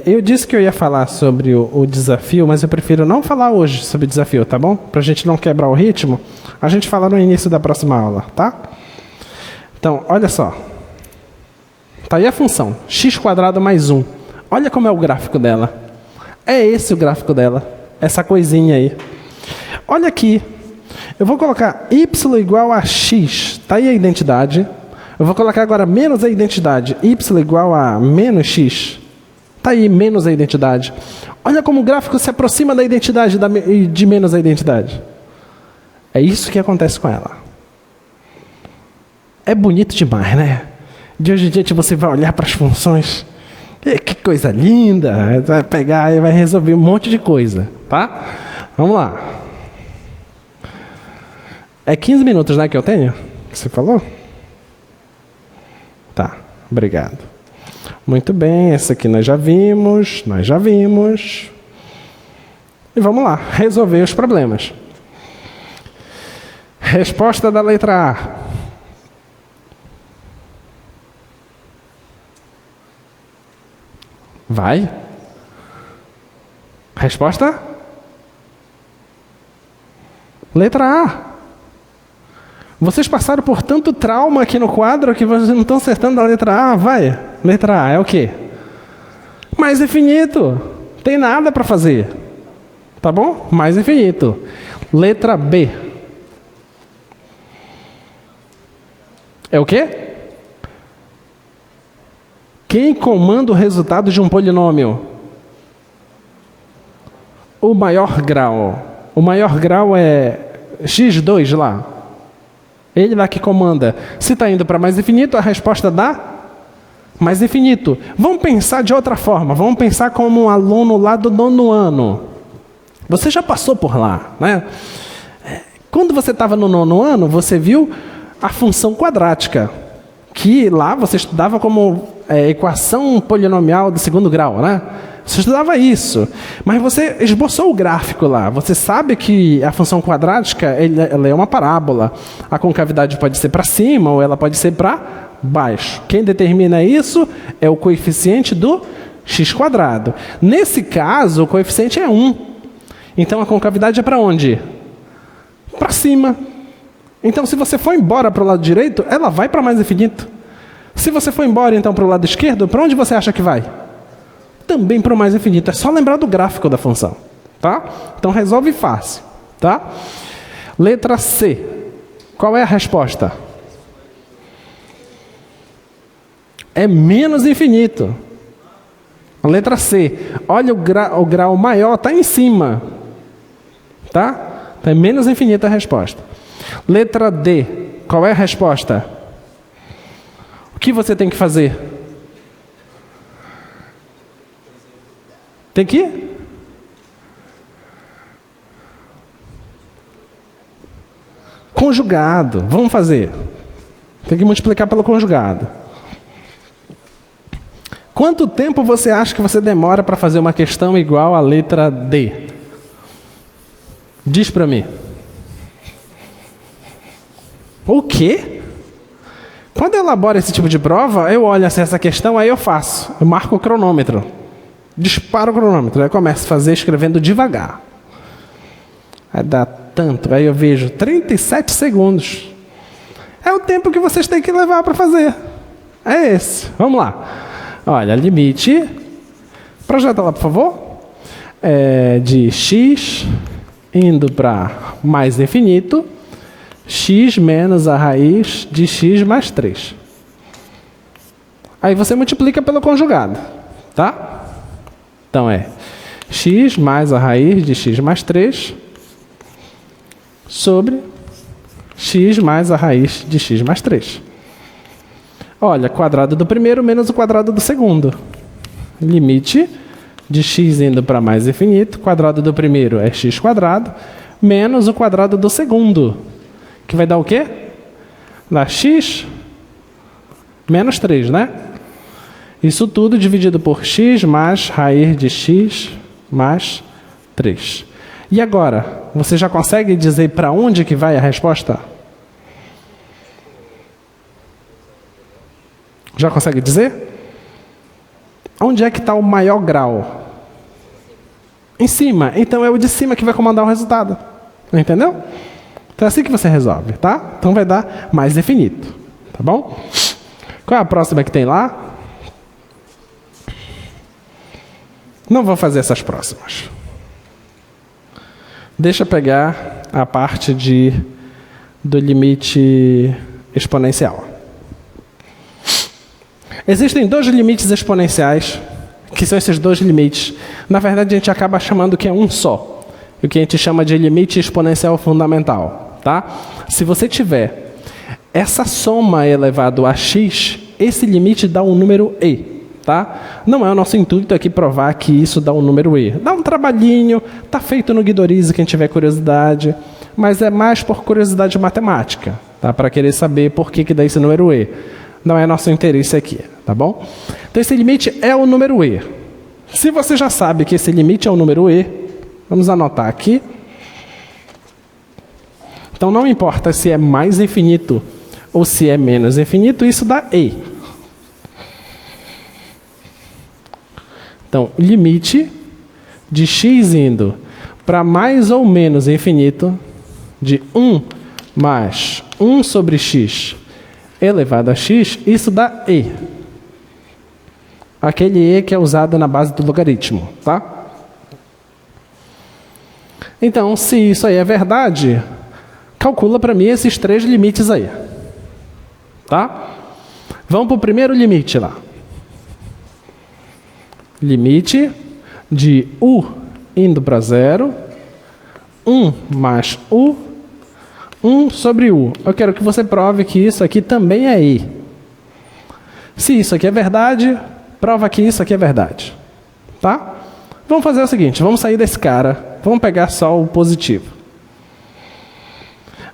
Eu disse que eu ia falar sobre o desafio, mas eu prefiro não falar hoje sobre o desafio, tá bom? Para a gente não quebrar o ritmo, a gente fala no início da próxima aula, tá? Então, olha só. Tá aí a função, x² mais 1. Olha como é o gráfico dela. É esse o gráfico dela, essa coisinha aí. Olha aqui, eu vou colocar y igual a x, está aí a identidade. Eu vou colocar agora menos a identidade, y igual a menos x, está aí menos a identidade. Olha como o gráfico se aproxima da identidade de menos a identidade. É isso que acontece com ela. É bonito demais, né? De hoje em dia você vai olhar para as funções, que coisa linda, vai pegar e vai resolver um monte de coisa, tá? Vamos lá. É 15 minutos, né, que eu tenho? Que você falou? Tá, obrigado. Muito bem, essa aqui nós já vimos. E vamos lá, resolver os problemas. Resposta da letra A. Vai? Resposta? Letra A. Vocês passaram por tanto trauma aqui no quadro que vocês não estão acertando a letra A. Vai. Letra A é o quê? Mais infinito. Tem nada para fazer. Tá bom? Mais infinito. Letra B. É o quê? Quem comanda o resultado de um polinômio? O maior grau. O maior grau é x2 lá. Ele lá que comanda. Se está indo para mais infinito, a resposta dá mais infinito. Vamos pensar de outra forma. Vamos pensar como um aluno lá do 9º ano. Você já passou por lá, né? Quando você estava no 9º ano, você viu a função quadrática, que lá você estudava como equação polinomial do 2º grau, né? Você estudava isso, mas você esboçou o gráfico lá. Você sabe que a função quadrática ela é uma parábola. A concavidade pode ser para cima ou ela pode ser para baixo. Quem determina isso é o coeficiente do x². Nesse caso, o coeficiente é 1. Então a concavidade é para onde? Para cima. Então se você for embora para o lado direito, ela vai para mais infinito. Se você for embora então para o lado esquerdo, para onde você acha que vai? Também para o mais infinito. É só lembrar do gráfico da função, tá? Então resolve fácil, tá? Letra C. Qual é a resposta? É menos infinito. A letra C. Olha, o grau maior está em cima, tá? É menos infinito a resposta. Letra D. Qual é a resposta? O que você tem que fazer? Tem que? Conjugado. Vamos fazer. Tem que multiplicar pelo conjugado. Quanto tempo você acha que você demora para fazer uma questão igual à letra D? Diz para mim. O quê? Quando eu elaboro esse tipo de prova, eu olho essa questão, aí eu faço. Eu marco o cronômetro. Disparo o cronômetro. Aí eu começo a fazer escrevendo devagar. Aí dá tanto. Aí eu vejo 37 segundos. É o tempo que vocês têm que levar para fazer. É esse. Vamos lá. Olha, limite. Projeta lá, por favor. De x indo para mais infinito. X menos a raiz de x mais 3. Aí você multiplica pelo conjugado. Tá? Então é x mais a raiz de x mais 3 sobre x mais a raiz de x mais 3. Olha, quadrado do primeiro menos o quadrado do segundo. Limite de x indo para mais infinito. Quadrado do primeiro é x², menos o quadrado do segundo. Que vai dar o quê? Dá x menos 3, né? Isso tudo dividido por x mais raiz de x mais 3. E agora, você já consegue dizer para onde que vai a resposta? Já consegue dizer? Onde é que está o maior grau? Em cima. Então é o de cima que vai comandar o resultado. Entendeu? Então é assim que você resolve, tá? Então vai dar mais infinito. Tá bom? Qual é a próxima que tem lá? Não vou fazer essas próximas. Deixa eu pegar a parte do limite exponencial. Existem dois limites exponenciais, que são esses dois limites. Na verdade, a gente acaba chamando que é um só. O que a gente chama de limite exponencial fundamental. Tá? Se você tiver essa soma elevado a x, esse limite dá um número e. Tá? Não é o nosso intuito aqui provar que isso dá um número e. Dá um trabalhinho, está feito no Guidorize, quem tiver curiosidade, mas é mais por curiosidade matemática, tá? Para querer saber por que dá esse número e. Não é nosso interesse aqui, tá bom? Então esse limite é o número e. Se você já sabe que esse limite é o número e, vamos anotar aqui. Então não importa se é mais infinito ou se é menos infinito, isso dá e. Então, limite de x indo para mais ou menos infinito de 1 mais 1 sobre x elevado a x, isso dá e. Aquele e que é usado na base do logaritmo, tá? Então, se isso aí é verdade, calcula para mim esses três limites aí. Tá? Vamos para o primeiro limite lá. Limite de u indo para 0, 1 mais u, 1 sobre u. Eu quero que você prove que isso aqui também é i. Se isso aqui é verdade, prova que isso aqui é verdade. Tá? Vamos fazer o seguinte, vamos sair desse cara, vamos pegar só o positivo.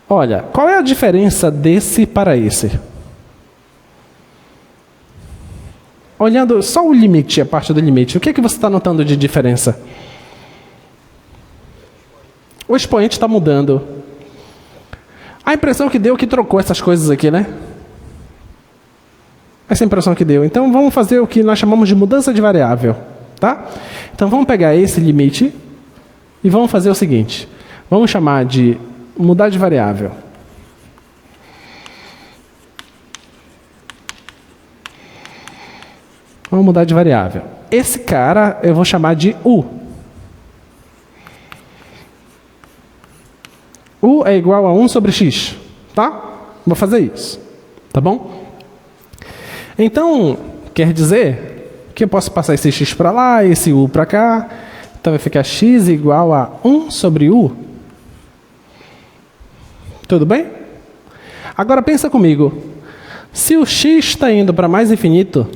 Olha, qual é a diferença desse para esse? olhando só o limite, a parte do limite, o que você está notando de diferença? O expoente está mudando. A impressão que deu que trocou essas coisas aqui, né? Essa impressão que deu. Então vamos fazer o que nós chamamos de mudança de variável, tá? Então vamos pegar esse limite e vamos fazer o seguinte. Vamos chamar de mudar de variável. Vamos mudar de variável. Esse cara eu vou chamar de U. U é igual a 1 sobre x, tá? Vou fazer isso, tá bom? Então, quer dizer que eu posso passar esse x para lá, esse U para cá. Então vai ficar x igual a 1 sobre U. Tudo bem? Agora pensa comigo. Se o x está indo para mais infinito,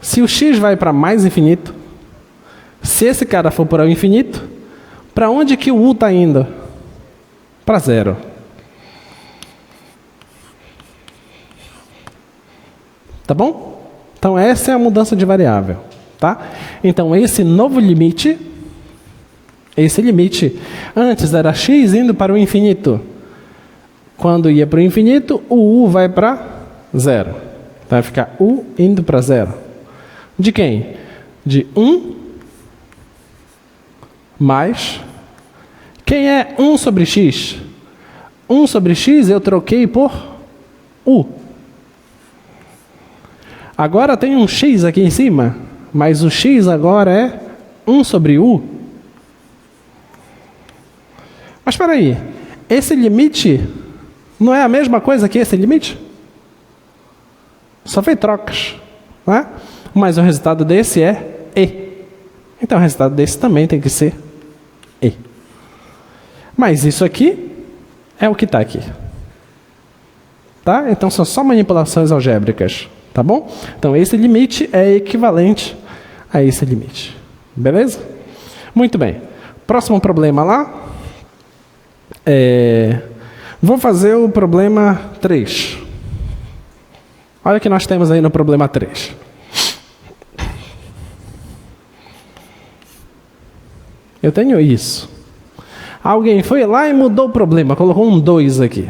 se o x vai para mais infinito, se esse cara for para o infinito, para onde que o U está indo? Para zero. Tá bom? Então essa é a mudança de variável, tá? Então esse novo limite, antes era x indo para o infinito. Quando ia para o infinito, o U vai para zero. Então vai ficar U indo para zero. De quem? De 1 mais... Quem é 1 sobre x? 1 sobre x eu troquei por U. Agora tem um x aqui em cima, mas o x agora é 1 sobre U. Mas espera aí, esse limite não é a mesma coisa que esse limite? Só fez trocas, não é? Mas o resultado desse é E. Então o resultado desse também tem que ser E. Mas isso aqui é o que está aqui. Tá? Então são só manipulações algébricas. Tá bom? Então esse limite é equivalente a esse limite. Beleza? Muito bem. Próximo problema lá. Vou fazer o problema 3. Olha o que nós temos aí no problema 3. Eu tenho isso. Alguém foi lá e mudou o problema, colocou um 2 aqui.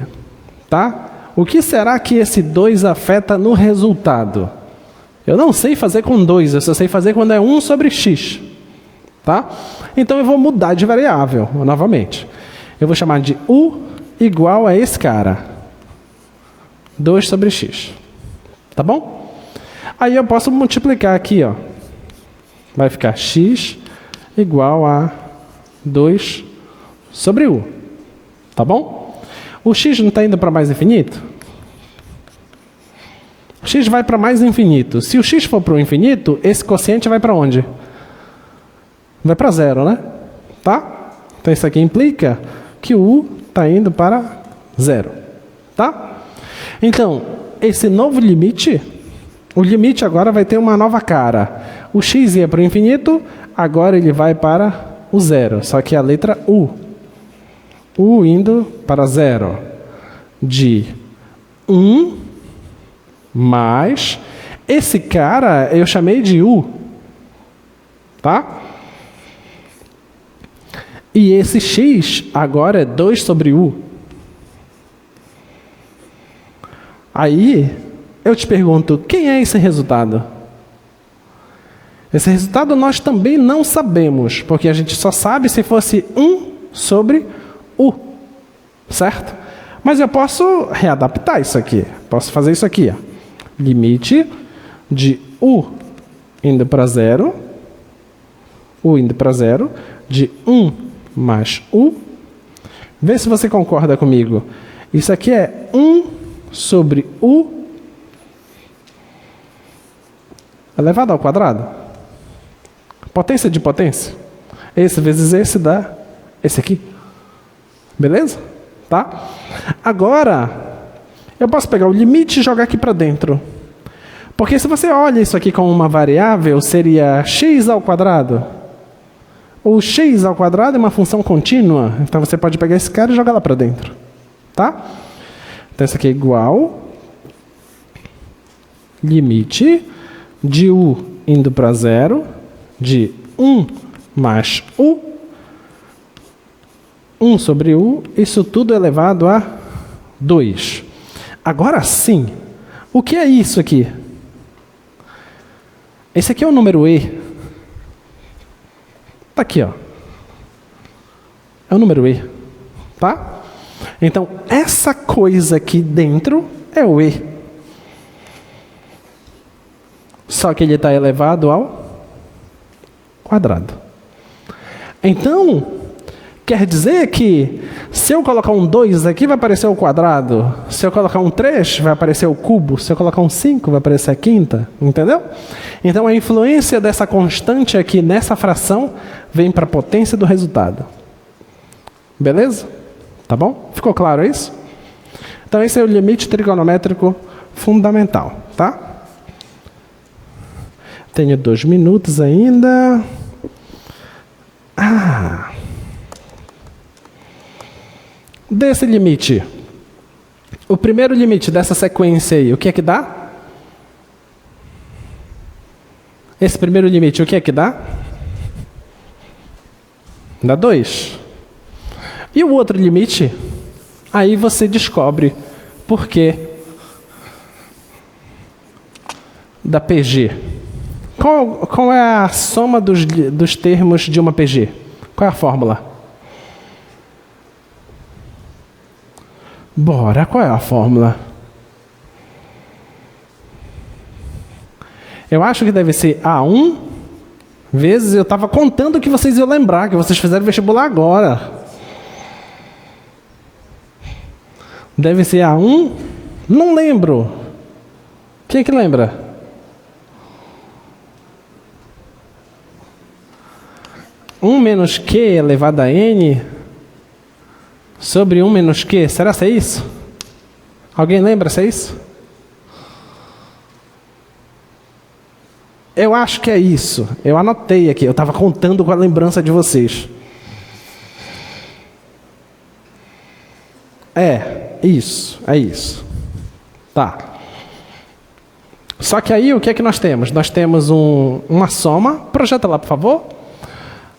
Tá? O que será que esse 2 afeta no resultado? Eu não sei fazer com 2, eu só sei fazer quando é 1 sobre x. Tá? Então eu vou mudar de variável, novamente. Eu vou chamar de U igual a esse cara. 2 sobre x. Tá bom? Aí eu posso multiplicar aqui, ó. Vai ficar x igual a 2 sobre U. Tá bom? O x não está indo para mais infinito? O x vai para mais infinito. Se o x for para o infinito, esse quociente vai para onde? Vai para zero, né? Tá? Então isso aqui implica que o U está indo para zero. Tá? Então, esse novo limite, o limite agora vai ter uma nova cara. O x ia para o infinito, agora ele vai para o zero. Só que a letra U. U indo para zero. De 1 mais... Esse cara eu chamei de U. Tá? E esse x agora é 2 sobre U. Aí eu te pergunto, quem é esse resultado? Esse resultado nós também não sabemos, porque a gente só sabe se fosse 1 sobre U. Certo? Mas eu posso readaptar isso aqui. Posso fazer isso aqui. Ó. Limite de U indo para zero. U indo para zero. De 1 mais U. Vê se você concorda comigo. Isso aqui é 1 sobre U elevado ao quadrado. Potência de potência. Esse vezes esse dá esse aqui. Beleza? Tá? Agora, eu posso pegar o limite e jogar aqui para dentro. Porque se você olha isso aqui como uma variável, seria x ao quadrado. O x ao quadrado é uma função contínua. Então você pode pegar esse cara e jogar lá para dentro. Tá? Então, isso aqui é igual limite de u indo para 0, de 1 mais u, 1 sobre u, isso tudo elevado a 2. Agora sim, o que é isso aqui? Esse aqui é o número e. Está aqui, ó. É o número e. Tá? Então, essa coisa aqui dentro é o e. Só que ele está elevado ao quadrado. Então, quer dizer que se eu colocar um 2 aqui, vai aparecer o quadrado. Se eu colocar um 3, vai aparecer o cubo. Se eu colocar um 5, vai aparecer a quinta. Entendeu? Então, a influência dessa constante aqui nessa fração vem para a potência do resultado. Beleza? Tá bom? Ficou claro isso? Então, esse é o limite trigonométrico fundamental. Tá? Tenho 2 minutos ainda. Desse limite, o primeiro limite dessa sequência aí, o que é que dá? Esse primeiro limite, o que é que dá? Dá 2. E o outro limite, aí você descobre por quê da PG. Qual é a soma dos termos de uma PG? Qual é a fórmula? Bora, qual é a fórmula? Eu acho que deve ser A1 vezes... Eu estava contando que vocês iam lembrar, que vocês fizeram vestibular agora. Deve ser A1? Não lembro. Quem é que lembra? Menos Q elevado a N sobre 1 menos Q. Será que é isso? Alguém lembra se é isso? Eu acho que é isso. Eu anotei aqui. Eu estava contando com a lembrança de vocês. É isso. Tá. Só que aí o que é que nós temos? Nós temos uma soma. Projeta lá, por favor.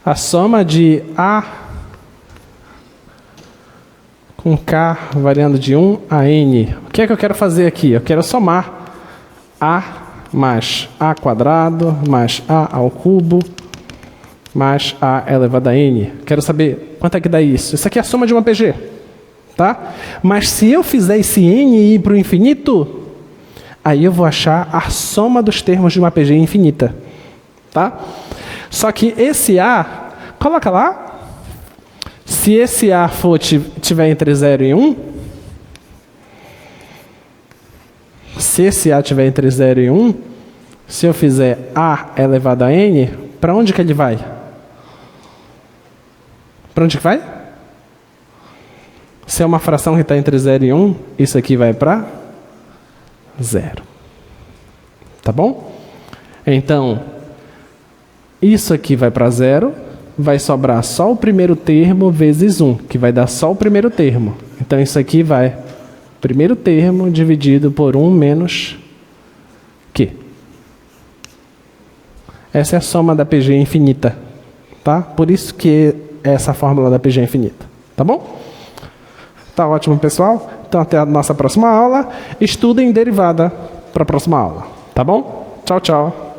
A soma de A com K variando de 1 a N. O que é que eu quero fazer aqui? Eu quero somar A mais A quadrado mais A ao cubo mais A elevado a N. Quero saber quanto é que dá isso. Isso aqui é a soma de uma PG. Tá? Mas se eu fizer esse N ir para o infinito, aí eu vou achar a soma dos termos de uma PG infinita. Tá? Só que esse A, coloca lá, se esse A tiver entre 0 e 1, se esse A tiver entre 0 e 1, se eu fizer A elevado a N, para onde que ele vai? Para onde que vai? Se é uma fração que está entre 0 e 1, isso aqui vai para 0. Tá bom? Então, isso aqui vai para 0, vai sobrar só o primeiro termo vezes 1, que vai dar só o primeiro termo. Então, isso aqui vai primeiro termo dividido por 1 menos Q. Essa é a soma da PG infinita. Tá? Por isso que é essa fórmula da PG infinita. Tá bom? Tá ótimo, pessoal? Então, até a nossa próxima aula. Estudem derivada para a próxima aula. Tá bom? Tchau, tchau.